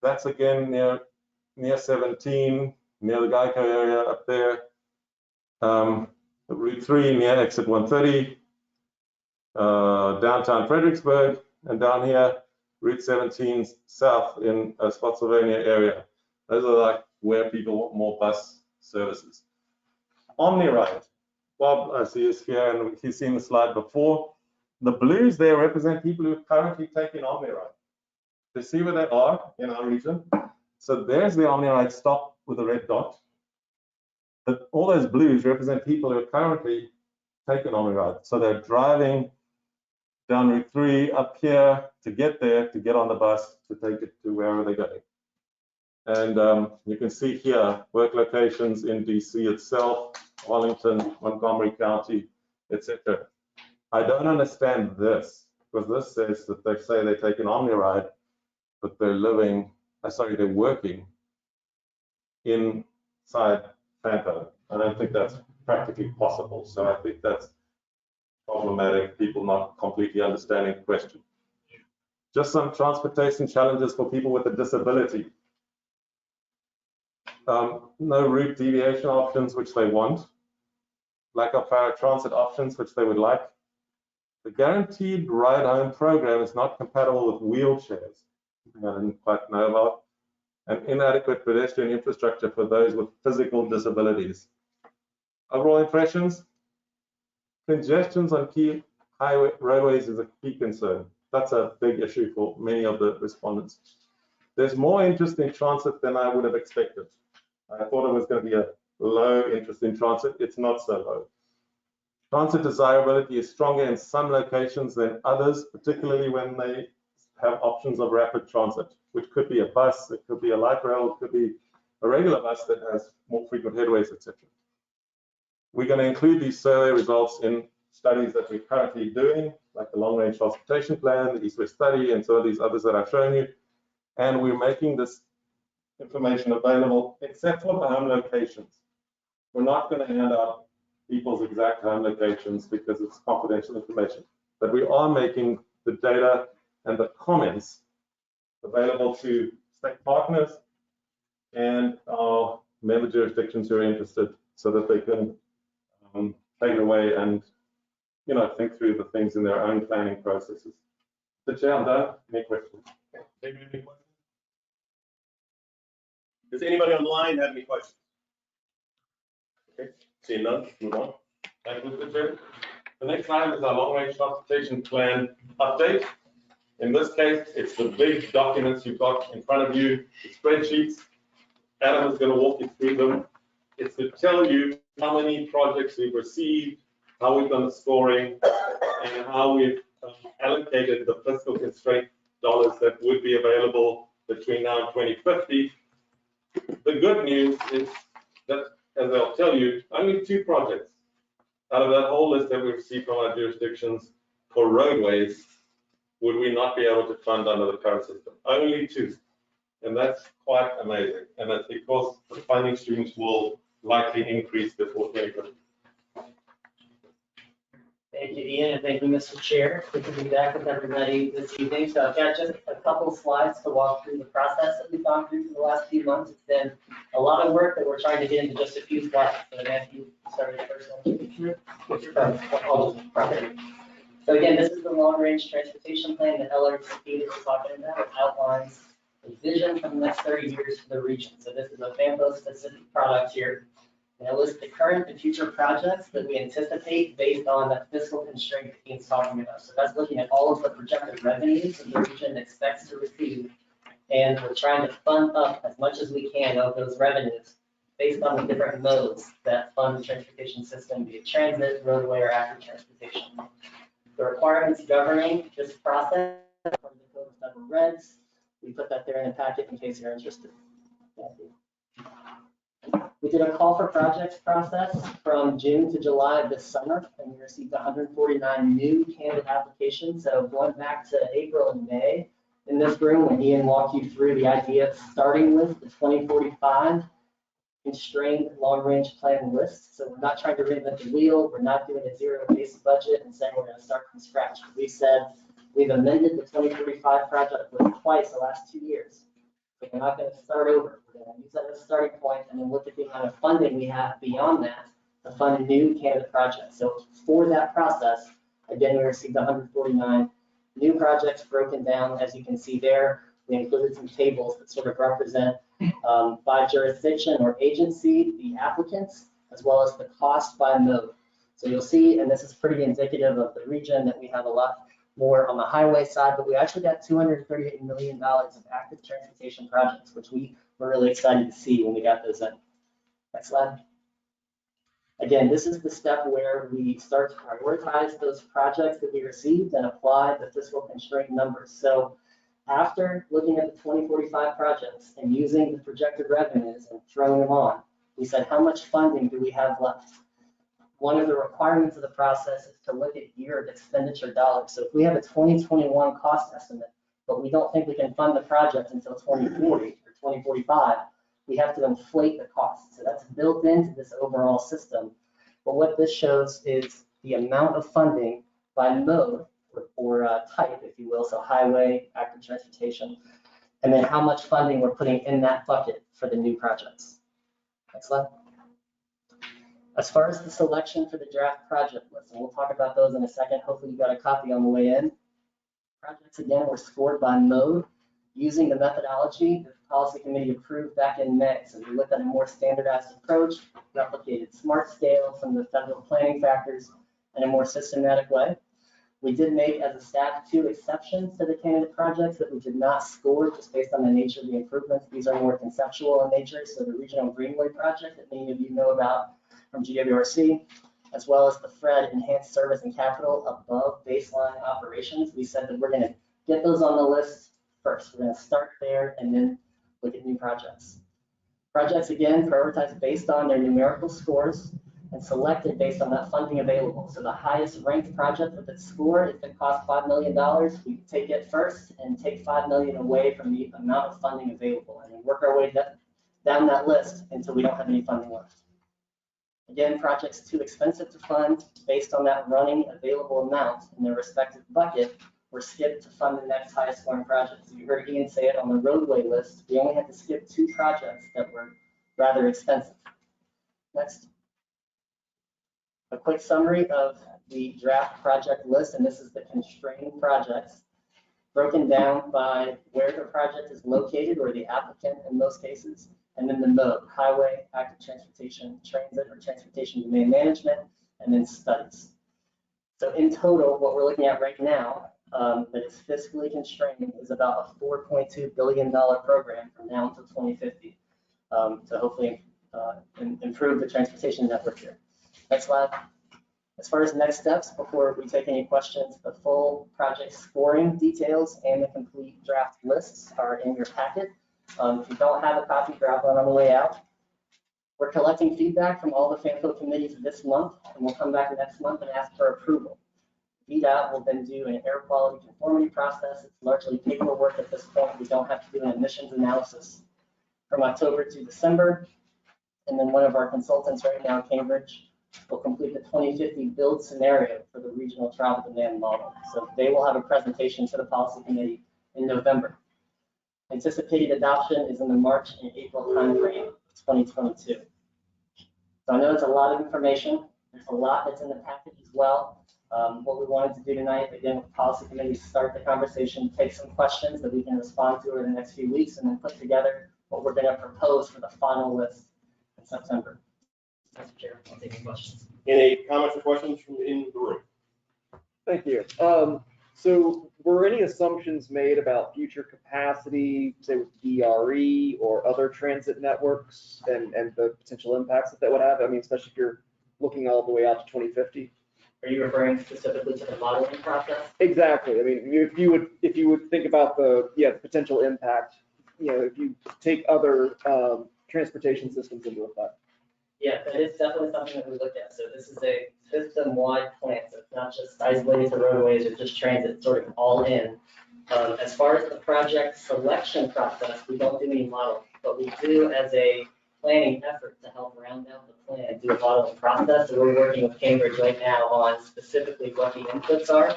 That's again near 17, near the Geico area up there. Route 3 near exit 130. Downtown Fredericksburg, and down here, Route 17 south in Spotsylvania area. Those are like where people want more bus services. OmniRide. Bob, I see is here, and he's seen the slide before. The blues there represent people who are currently taking OmniRide. You see where they are in our region? So there's the OmniRide stop with the red dot. But all those blues represent people who are currently taking OmniRide. So they're driving down Route 3 up here to get there, to get on the bus, to take it to wherever they're going. And you can see here work locations in DC itself, Arlington, Montgomery County, etc. I don't understand this, because this says that they say they take an OmniRide, but they're they're working inside Fanto. I don't think that's practically possible. So I think that's problematic, people not completely understanding the question. Just some transportation challenges for people with a disability. No route deviation options, which they want. Lack of paratransit options, which they would like. The guaranteed ride home program is not compatible with wheelchairs. I didn't quite know about. And inadequate pedestrian infrastructure for those with physical disabilities. Overall impressions? Congestions on key highway roadways is a key concern. That's a big issue for many of the respondents. There's more interest in transit than I would have expected. I thought it was going to be a low interest in transit. It's not so low. Transit desirability is stronger in some locations than others, particularly when they have options of rapid transit, which could be a bus, it could be a light rail, it could be a regular bus that has more frequent headways, etc. We're going to include these survey results in studies that we're currently doing, like the Long Range Transportation Plan, the East-West Study, and some of these others that I've shown you. And we're making this information available, except for the home locations. We're not going to hand out people's exact home locations because it's confidential information. But we are making the data and the comments available to state partners and our member jurisdictions who are interested, so that they can take it away and think through the things in their own planning processes. The chair, I'm done. Any questions? Does anybody online have any questions? Okay, seeing none, move on. Thank you, Mr. Chair. The next item is our Long Range Transportation Plan update. In this case, it's the big documents you've got in front of you, the spreadsheets. Adam is going to walk you through them. It's to tell you how many projects we've received, how we've done the scoring, and how we've allocated the fiscal constraint dollars that would be available between now and 2050. The good news is that, as I'll tell you, only 2 projects out of that whole list that we received from our jurisdictions for roadways would we not be able to fund under the current system. Only 2. And that's quite amazing. And that's because the funding streams will likely increase before 2050. Thank you, Ian, and thank you, Mr. Chair. Good to be back with everybody this evening. So I've got just a couple slides to walk through the process that we've gone through for the last few months. It's been a lot of work that we're trying to get into just a few slides. So Matthew, started the first one. So again, this is the Long Range Transportation Plan, the LRTP that we're talking about. It outlines the vision for the next 30 years for the region. So this is a FAMPO-specific product here. And it lists the current and future projects that we anticipate based on that fiscal constraint that Ian's talking about. So that's looking at all of the projected revenues that the region expects to receive And we're trying to fund up as much as we can of those revenues based on the different modes that fund the transportation system, be it transit, roadway, or active transportation. The requirements governing this process are the Code of Federal Regs. We put that there in the packet in case you're interested. We did a call for projects process from June to July of this summer, and we received 149 new candidate applications. So going back to April and May, in this room, when Ian walked you through the idea of starting with the 2045 constrained long-range plan list. So we're not trying to reinvent the wheel. We're not doing a zero-based budget and saying we're going to start from scratch. We said we've amended the 2045 project list twice the last 2 years. So we're not going to start over. We're going to use that as a starting point and then look at the amount of funding we have beyond that to fund new candidate projects. So for that process, again, we received 149 new projects broken down, as you can see there. We included some tables that sort of represent by jurisdiction or agency, the applicants, as well as the cost by mode. So you'll see, and this is pretty indicative of the region, that we have a lot more on the highway side, but we actually got $238 million of active transportation projects, which we were really excited to see when we got those in. Next slide. Again, this is the step where we start to prioritize those projects that we received and apply the fiscal constraint numbers. So after looking at the 2045 projects and using the projected revenues and throwing them on, we said, how much funding do we have left? One of the requirements of the process is to look at year of expenditure dollars. So if we have a 2021 cost estimate, but we don't think we can fund the project until 2040 or 2045, we have to inflate the cost. So that's built into this overall system. But what this shows is the amount of funding by mode or type, if you will, so highway, active transportation, and then how much funding we're putting in that bucket for the new projects. Next slide. As far as the selection for the draft project list, and we'll talk about those in a second. Hopefully you got a copy on the way in. Projects, again, were scored by mode using the methodology that the policy committee approved back in May. So we looked at a more standardized approach, replicated smart scale, some of the federal planning factors in a more systematic way. We did make, as a staff, 2 exceptions to the candidate projects that we did not score just based on the nature of the improvements. These are more conceptual in nature. So the Regional Greenway project that many of you know about from GWRC, as well as the FRED Enhanced Service and Capital above baseline operations. We said that we're going to get those on the list first. We're going to start there and then look at new projects. Projects, again, prioritized based on their numerical scores and selected based on that funding available. So the highest ranked project with its score, if it costs $5 million, we take it first and take $5 million away from the amount of funding available, and then work our way down that list until we don't have any funding left. Again, projects too expensive to fund based on that running available amount in their respective bucket were skipped to fund the next highest scoring projects. You heard Ian say it on the roadway list. We only had to skip 2 projects that were rather expensive. Next. A quick summary of the draft project list, and this is the constrained projects, broken down by where the project is located, or the applicant in most cases, and then the mode, highway, active transportation, transit, or transportation demand management, and then studies. So in total, what we're looking at right now that is fiscally constrained is about a $4.2 billion program from now until 2050 to hopefully improve the transportation network here. Next slide. As far as next steps, before we take any questions, the full project scoring details and the complete draft lists are in your packet. If you don't have a copy, grab one on the way out. We're collecting feedback from all the FAMFO committees this month, and we'll come back next month and ask for approval. VDOT will then do an air quality conformity process. It's largely paperwork at this point. We don't have to do an emissions analysis from October to December. And then one of our consultants right now, Cambridge, will complete the 2050 build scenario for the regional travel demand model. So they will have a presentation to the policy committee in November. Anticipated adoption is in the March and April timeframe of 2022. So I know it's a lot of information. There's a lot that's in the package as well. What we wanted to do tonight, again, with the policy committee, is start the conversation, take some questions that we can respond to over the next few weeks, and then put together what we're going to propose for the final list in September. Mr. Chair, I'll take any questions. Any comments or questions from in the room? Thank you. So were any assumptions made about future capacity, say with DRE or other transit networks and the potential impacts that would have? I mean, especially if you're looking all the way out to 2050. Are you referring specifically to the modeling process? Exactly. I mean, if you would think about the potential impact, if you take other transportation systems into effect. Yeah, that is definitely something that we looked at. So this is a system-wide plan. So it's not just isolated to roadways or just transit, it's sort of all in. As far as the project selection process, we don't do any modeling, but we do as a planning effort to help round out the plan, do a modeling process. So we're working with Cambridge right now on specifically what the inputs are.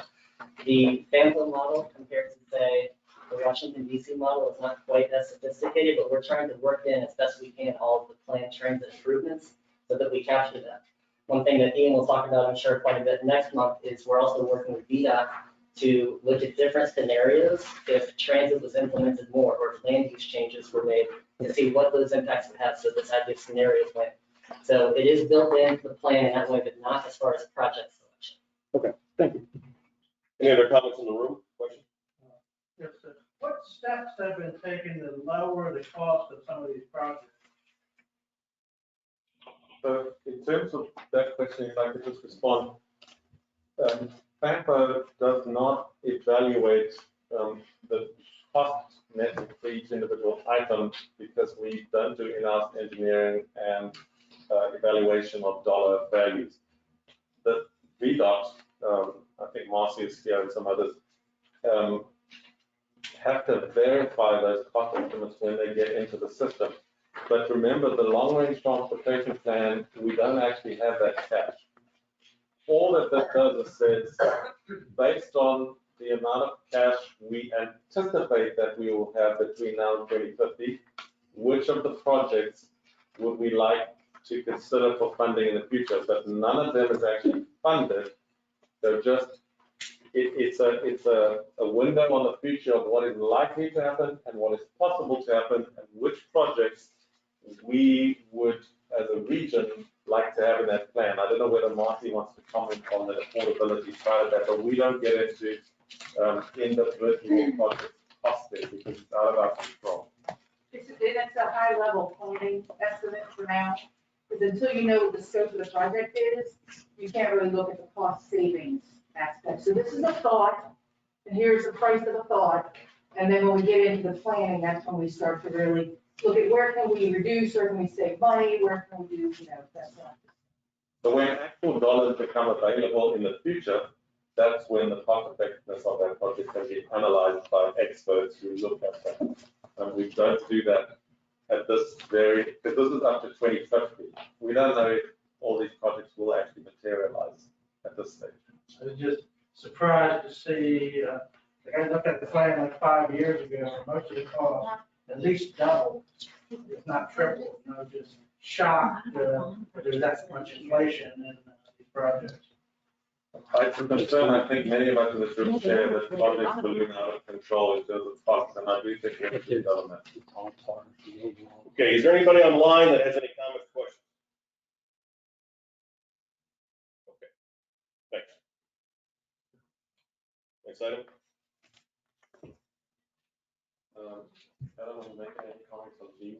The FAMPO model compared to, say, the Washington DC model is not quite as sophisticated, but we're trying to work in as best we can all of the planned transit improvements so that we capture that. One thing that Ian will talk about, I'm sure, quite a bit next month is we're also working with VDOT to look at different scenarios if transit was implemented more or if land use changes were made to see what those impacts would have. So this idea of scenarios plan. So it is built into the plan in that way, but not as far as project selection. Okay, thank you. Any other comments in the room? Questions? Yes, sir. What steps have been taken to lower the cost of some of these projects? So in terms of that question, if I could just respond, FAMPO does not evaluate the cost net for each individual item because we don't do in-house engineering and evaluation of dollar values. The VDOT, I think Marcy is here and some others, have to verify those cost estimates when they get into the system. But remember, the long-range transportation plan, we don't actually have that cash. All that does is says, based on the amount of cash we anticipate that we will have between now and 2050, which of the projects would we like to consider for funding in the future? But none of them is actually funded. They're just, it's a window on the future of what is likely to happen and what is possible to happen and which projects we would, as a region, like to have in that plan. I don't know whether Marcy wants to comment on the affordability side of that, but we don't get into individual project costing because it's out of our control. It's a high level planning estimate for now, because until you know what the scope of the project is, you can't really look at the cost savings aspect. So this is a thought, and here's the price of a thought, and then when we get into the planning, that's when we start to really look at where can we reduce, where can we save money, where can we do, that's not. So when actual dollars become available in the future, that's when the cost effectiveness of that project can be analyzed by experts who look at that. And we don't do that at this because this is up to 2050. We don't know if all these projects will actually materialize at this stage. I was just surprised to see, I looked at the plan like 5 years ago, and most of the costs at least double, if not triple, just shocked there's that much inflation in these projects. I think many of us in this room share that projects balloon out of control in terms of costs, and I do think we have to develop that. Okay, is there anybody online that has any comments, questions? Okay, thanks. Next item. I don't want to make any comments on these.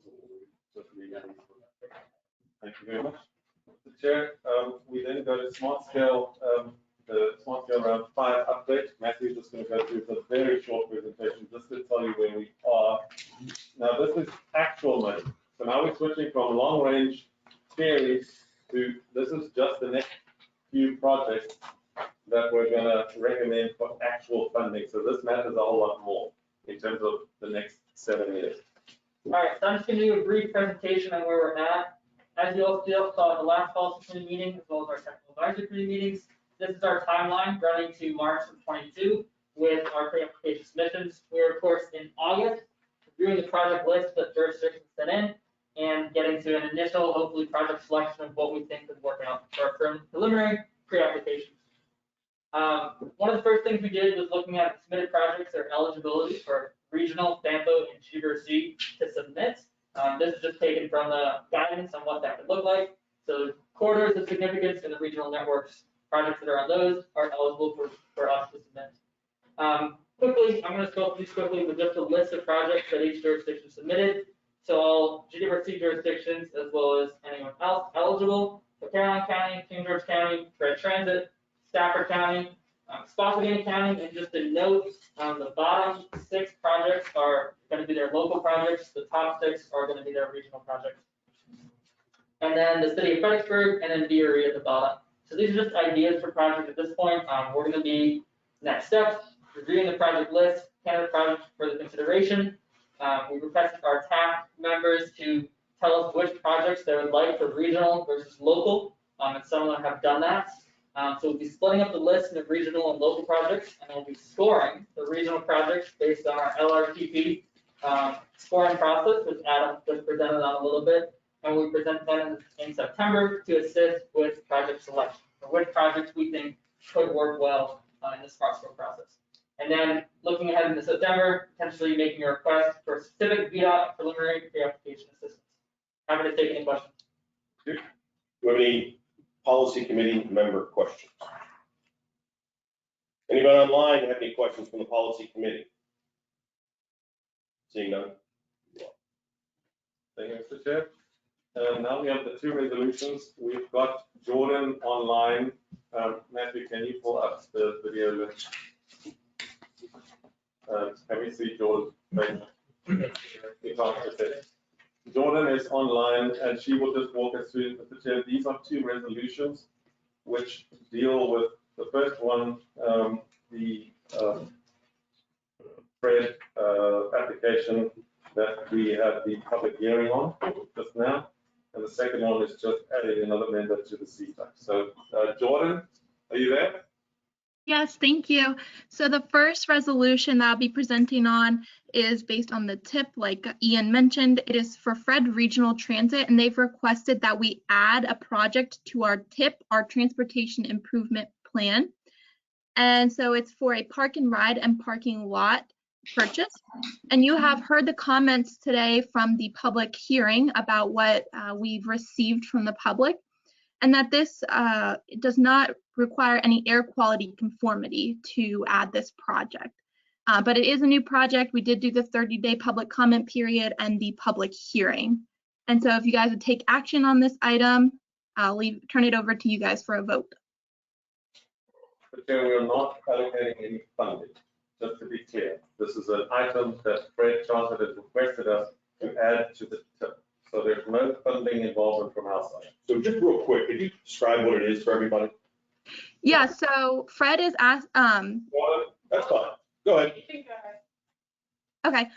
Thank you very much. Mr. Chair, we then go to smart scale, the smart scale round 5 update. Matthew's just going to go through a very short presentation just to tell you where we are. Now this is actual money. So now we're switching from long range theories to this is just the next few projects that we're going to recommend for actual funding. So this matters a whole lot more in terms of the next 7 years. All right, so I'm just going to do a brief presentation on where we're at. As you all saw at the last policy committee meeting, as well as our technical advisory committee meetings, this is our timeline running to March of 22 with our pre-application submissions. We're, of course, in August, reviewing the project list that jurisdictions sent in and getting to an initial, hopefully, project selection of what we think could work out for our preliminary pre-applications. One of the first things we did was looking at submitted projects, their eligibility for regional, FAMPO, and GBRC to submit. This is just taken from the guidance on what that could look like. So corridors of significance in the regional networks, projects that are on those are eligible for us to submit. Quickly, I'm going to go through these quickly with just a list of projects that each jurisdiction submitted. So all GWRC jurisdictions, as well as anyone else eligible, so Caroline County, King George County, Fred Transit, Stafford County, Spotsylvania County, and just a note, the bottom 6 projects are going to be their local projects. The top 6 are going to be their regional projects. And then the city of Fredericksburg, and then DRE at the bottom. So these are just ideas for projects at this point. We're going to be next steps, reviewing the project list, candidate projects for the consideration. We requested our TAP members to tell us which projects they would like for regional versus local, and some of them have done that. So we'll be splitting up the list into regional and local projects, and we'll be scoring the regional projects based on our LRTP scoring process, which Adam just presented on a little bit. And we present them in September to assist with project selection, or which projects we think could work well in this score process. And then looking ahead into September, potentially making a request for specific VDOT preliminary pre-application assistance. Happy to take any questions. Do you have any policy committee member questions? Anybody online have any questions from the policy committee? Seeing none. Thank you, Mr. Chair. Now we have the 2 resolutions. We've got Jordan online. Matthew, can you pull up the video link? Can we see Jordan? Jordan is online, and she will just walk us through. Mr. Chair, these are 2 resolutions which deal with the first one, the Fred application that we had the public hearing on just now. And the second one is just adding another member to the CTAC. So Jordan, are you there? Yes, thank you. So the first resolution that I'll be presenting on is based on the TIP, like Ian mentioned. It is for Fred Regional Transit, and they've requested that we add a project to our TIP, our Transportation Improvement Plan. And so it's for a park and ride and parking lot purchase. And you have heard the comments today from the public hearing about what we've received from the public, and that this does not require any air quality conformity to add this project. But it is a new project. We did do the 30-day public comment period and the public hearing. And so if you guys would take action on this item, I'll turn it over to you guys for a vote. But we are not allocating any funding, just to be clear. This is an item that Fred Transit has requested us to add to the TIP. So there's no funding involvement from our side. So just real quick, could you describe what it is for everybody? Yeah, so Fred is asked, That's fine. Go ahead. okay,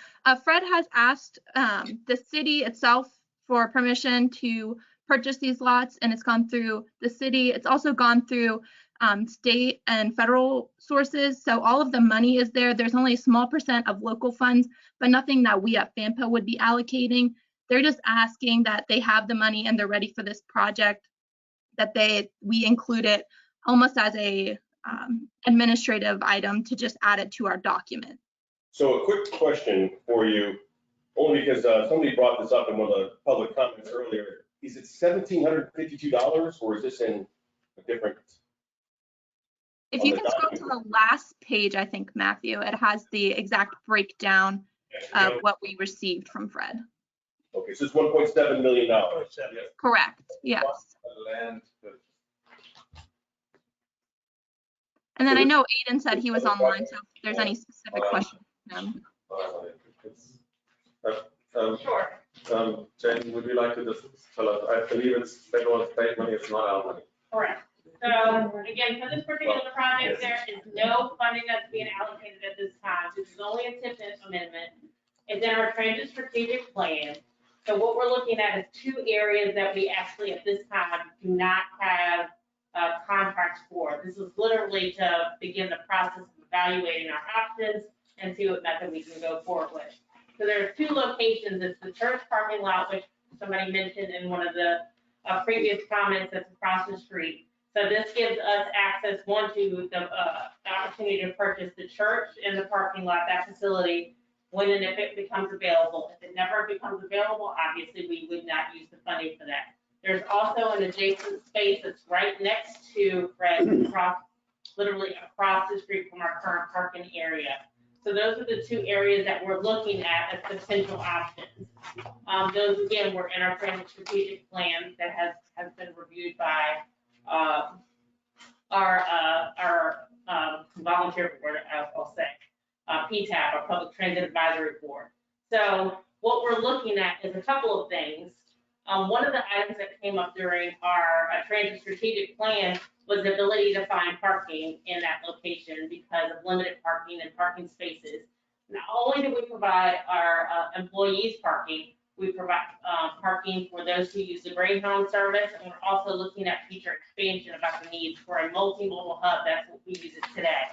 Fred has asked the city itself for permission to purchase these lots, and it's gone through the city. It's also gone through state and federal sources. So all of the money is there. There's only a small percent of local funds, but nothing that we at FAMPA would be allocating. They're just asking that they have the money and they're ready for this project, that we include it almost as a administrative item to just add it to our document. So a quick question for you, only because somebody brought this up in one of the public comments earlier. Is it $1,752 or is this in a different? If you can scroll to the last page, I think, Matthew, it has the exact breakdown of what we received from Fred. Okay, so it's $1.7 million. Correct, yes. Land. And then I know Aiden said he was online, so if there's any specific questions for him. Sure. Jen, would you like to just tell us? I believe it's federal and state money, it's not our money. Correct. So again, for this particular project, there is no funding that's being allocated at this time. This is only a TIP amendment. It's in our transit strategic plan. So what we're looking at is 2 areas that we actually at this time do not have contracts for. This is literally to begin the process of evaluating our options and see what method we can go forward with. So there are 2 locations. It's the church parking lot, which somebody mentioned in one of the previous comments, that's across the street. So this gives us access, one, to the opportunity to purchase the church and the parking lot, that facility, when and if it becomes available. If it never becomes available, obviously we would not use the funding for that. There's also an adjacent space that's right next to Fred, across literally across the street from our current parking area. So those are the two areas that we're looking at as potential options. Those again were in our transit strategic plan that has been reviewed by our volunteer board, I'll say, PTAB, our Public Transit Advisory Board. So what we're looking at is a couple of things. One of the items that came up during our transit strategic plan was the ability to find parking in that location because of limited parking and parking spaces. Not only do we provide our employees parking, we provide parking for those who use the Greyhound service, and we're also looking at future expansion about the needs for a multimodal hub. That's what we use it today.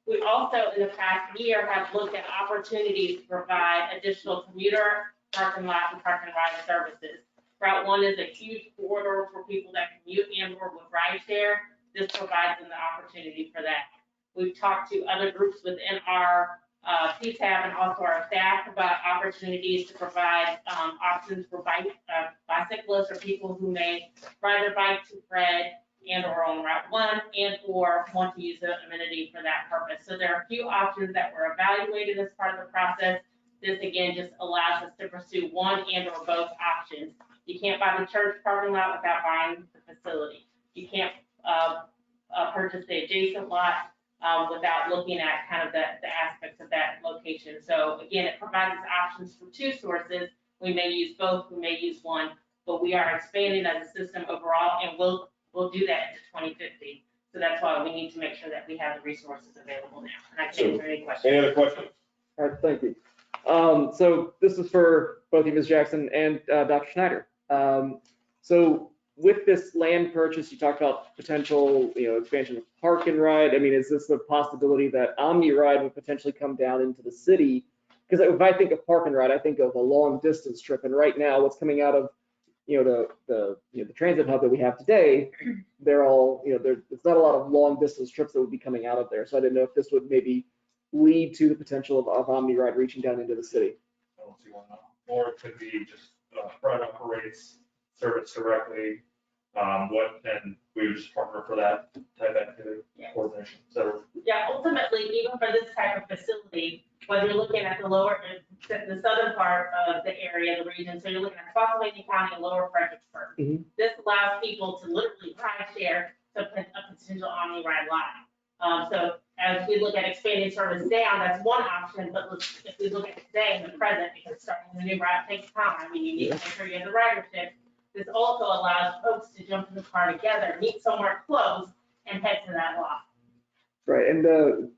We also, in the past year, have looked at opportunities to provide additional commuter parking lot and park and ride services. Route 1 is a huge corridor for people that commute and or with rideshare. This provides them the opportunity for that. We've talked to other groups within our PTAB and also our staff about opportunities to provide options for bicyclists or people who may ride their bike to Fred and or on Route 1 and or want to use the amenity for that purpose. So there are a few options that were evaluated as part of the process. This again just allows us to pursue one and or both options. You can't buy the church parking lot without buying the facility. You can't purchase the adjacent lot without looking at kind of the aspects of that location. So again, it provides us options for two sources. We may use both, we may use one, but we are expanding as a system overall, and we'll do that into 2050. So that's why we need to make sure that we have the resources available now. And I can't answer any questions. Any other questions? All right, thank you. So this is for both you, Ms. Jackson, and Dr. Schneider. So with this land purchase, you talked about potential, expansion of park and ride. I mean, is this a possibility that Omni Ride would potentially come down into the city? Because if I think of park and ride, I think of a long distance trip. And right now, what's coming out of, the transit hub that we have today, they're all, there's not a lot of long distance trips that would be coming out of there. So I didn't know if this would maybe lead to the potential of Omni Ride reaching down into the city. I don't see why not. Or it could be just Fred operates service directly. And we would just partner for that type of activity, coordination, etc. Yeah, ultimately, even for this type of facility, whether you're looking at the southern part of the area, the region, so you're looking at Spotsylvania County and Lower Fredericksburg. This allows people to literally ride share to a potential Omni Ride line. So as we look at expanding service down, that's one option, but if we look at today in the present, because starting the new route takes time, I mean, you need to make sure you have the ridership. This also allows folks to jump in the car together, meet somewhere close, and head to that lot. Right, and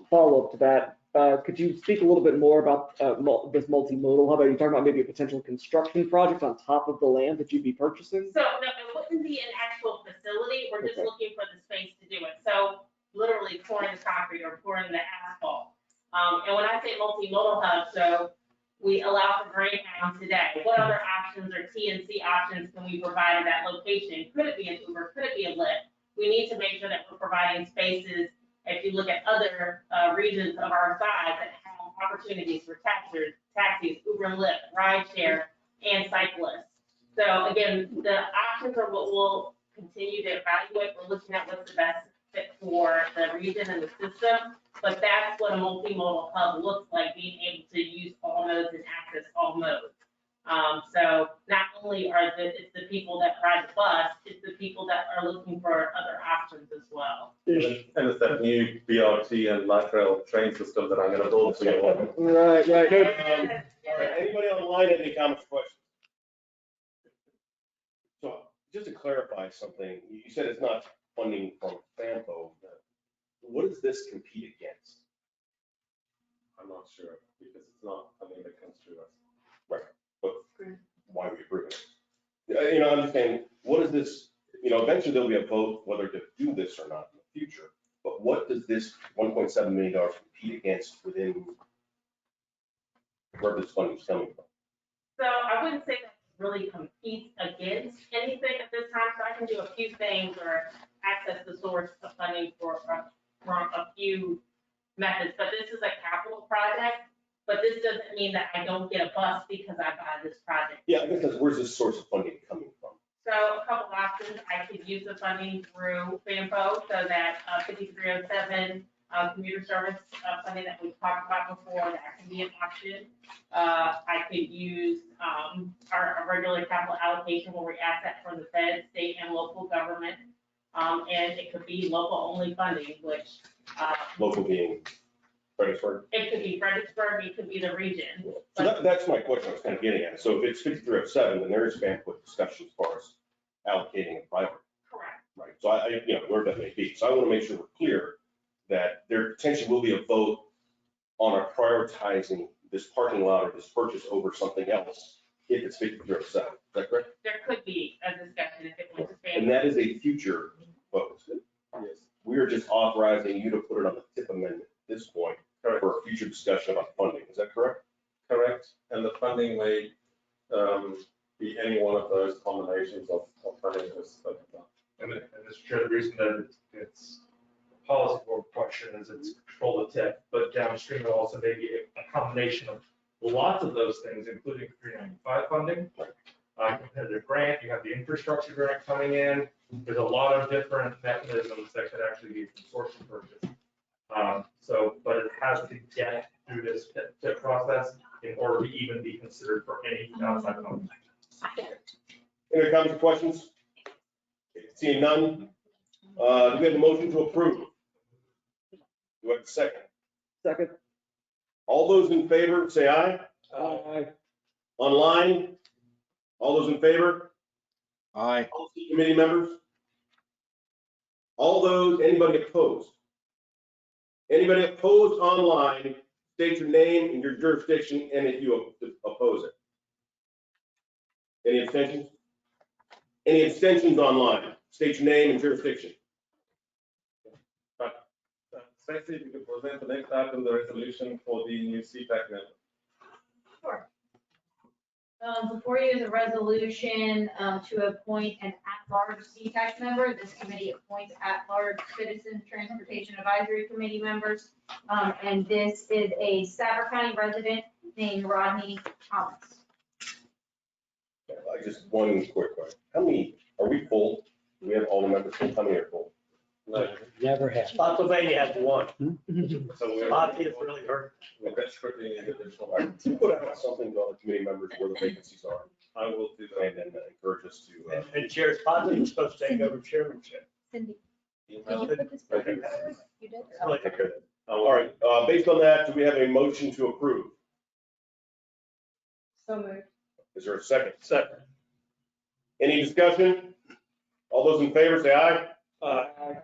follow up to that, could you speak a little bit more about this multimodal hub? Are you talking about maybe a potential construction project on top of the land that you'd be purchasing? So no, it wouldn't be an actual facility. We're just looking for the space to do it. So literally pouring the concrete or pouring the asphalt. And when I say multimodal hub, so we allow for Greyhound today. What other options or TNC options can we provide in that location? Could it be an Uber? Could it be a Lyft? We need to make sure that we're providing spaces. If you look at other regions of our size that have opportunities for taxis, Uber and Lyft, rideshare, and cyclists. So again, the options are what we'll continue to evaluate. We're looking at what's the best fit for the region and the system, but that's what a multimodal hub looks like, being able to use all modes and access all modes. So not only are it's the people that ride the bus, it's the people that are looking for other options as well. And it's that new BRT and light rail train system that I'm going to build for you. Right. Anybody online have any comments or questions? So just to clarify something, you said it's not funding from FAMPO. What does this compete against? I'm not sure because it's not something that comes through us. Right, but why are we approving it? I'm just saying, what is this? Eventually there'll be a vote whether to do this or not in the future. But what does this $1.7 million compete against within where this funding is coming from? So I wouldn't say that really competes against anything at this time. So I can do a few things or access the source of funding from a few methods, but this is a capital project. But this doesn't mean that I don't get a bus because I buy this project. Yeah, because where's this source of funding coming from? So a couple of options. I could use the funding through FAMPO, so that 5307 commuter service funding that we talked about before, that can be an option. I could use our regular capital allocation where we ask that from the Fed, state, and local government. And it could be local only funding, which. Local being Fredericksburg? It could be Fredericksburg, it could be the region. So that's my question I was kind of getting at. So if it's 5307, then there is bandwidth discussion as far as allocating a private. Correct. Right, so I where that may be. So I want to make sure we're clear that there potentially will be a vote on our prioritizing this parking lot or this purchase over something else if it's 5307. Is that correct? There could be a discussion if it went to And family. that is a future vote. Yes. We are just authorizing you to put it on the tip amendment at this point for a future discussion about funding. Is that correct? Correct, and the funding may be any one of those combinations of funding that's spoken about. And Mr. Chair, the reason that it's a policy board question is it's control the tip, but downstream it also may be a combination of lots of those things, including 395 funding, competitive grant, you have the infrastructure grant coming in. There's a lot of different mechanisms that could actually be consortium purchase. But it has to get through this tip process in order to even be considered for any outside funding. Any comments or questions? Seeing none, do we have a motion to approve? Do we have a second? Second. All those in favor, say aye. Aye. Online, all those in favor? Aye. Policy committee members? All those, anybody opposed? Anybody opposed online, state your name and your jurisdiction, and if you oppose it. Any abstentions? Any abstentions online? State your name and jurisdiction. Stacey, if you could present the next item, the resolution for the new CPAC member. Sure. Before you is a resolution to appoint an at-large CTAC member. This committee appoints at-large citizen transportation advisory committee members. And this is a Stafford County resident named Rodney Thomas. I just one quick question. How many, are we full? Do we have all the members full? How many are full? No. Never have. Spotsylvania has one. So we're. Spotsy is really hurt. We're desperately in additional. To put out something on the committee members where the vacancies are, I will do that. and then encourage us to. And Chair Spotsy is supposed to take over chairmanship. Cindy, Email did you it. put this forward? You did? Really Take care of that. All right, based on that, do we have a motion to approve? So moved. Is there a second? Second. Any discussion? All those in favor, say aye. Aye.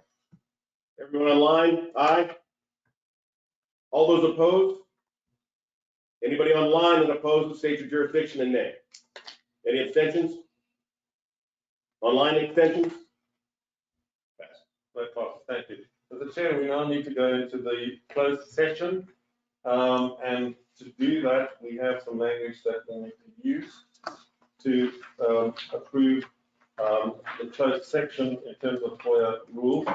Everyone online, aye. All those opposed? Anybody online that opposes, state your jurisdiction and name. Any abstentions? Online abstentions? Pass. No problem. Thank you. Mr. Chair, we now need to go into the closed session. And to do that, we have some language that we need to use to approve the closed section in terms of FOIA rules.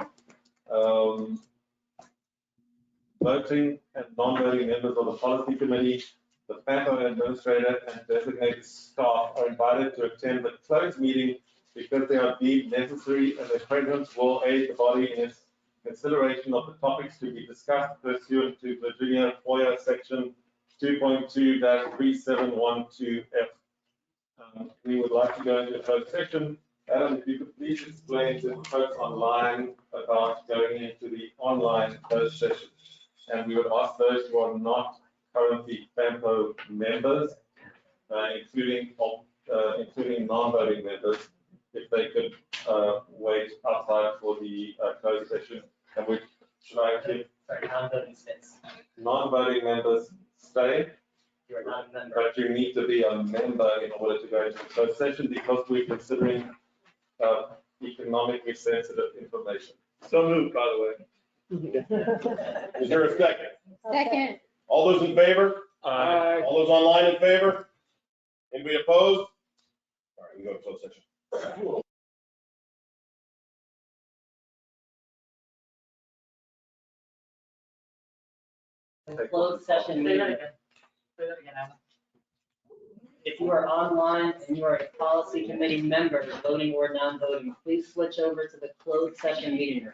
Voting and non-voting members of the policy committee, the FAMPO administrator, and designated staff are invited to attend the closed meeting because they are deemed necessary, and their presence will aid the body in its consideration of the topics to be discussed pursuant to Virginia FOIA section 2.2-3712F. We would like to go into a closed section. Adam, if you could please explain to the folks online about going into the online closed session. And we would ask those who are not currently FAMPO members, including non-voting members, if they could wait outside for the closed session. And we should I give Non-voting states. non-voting members stay? You are not a member. But you need to be a member in order to go into the closed session because we're considering economically sensitive information. So moved, by the way. Is there a second? Second. All those in favor? Aye. All those online in favor? Anybody opposed? All right, we go to closed session. Closed session Say that meeting. again. Say that again, Alan. if you are online and you are a policy committee member, voting or non-voting, please switch over to the closed session meeting room.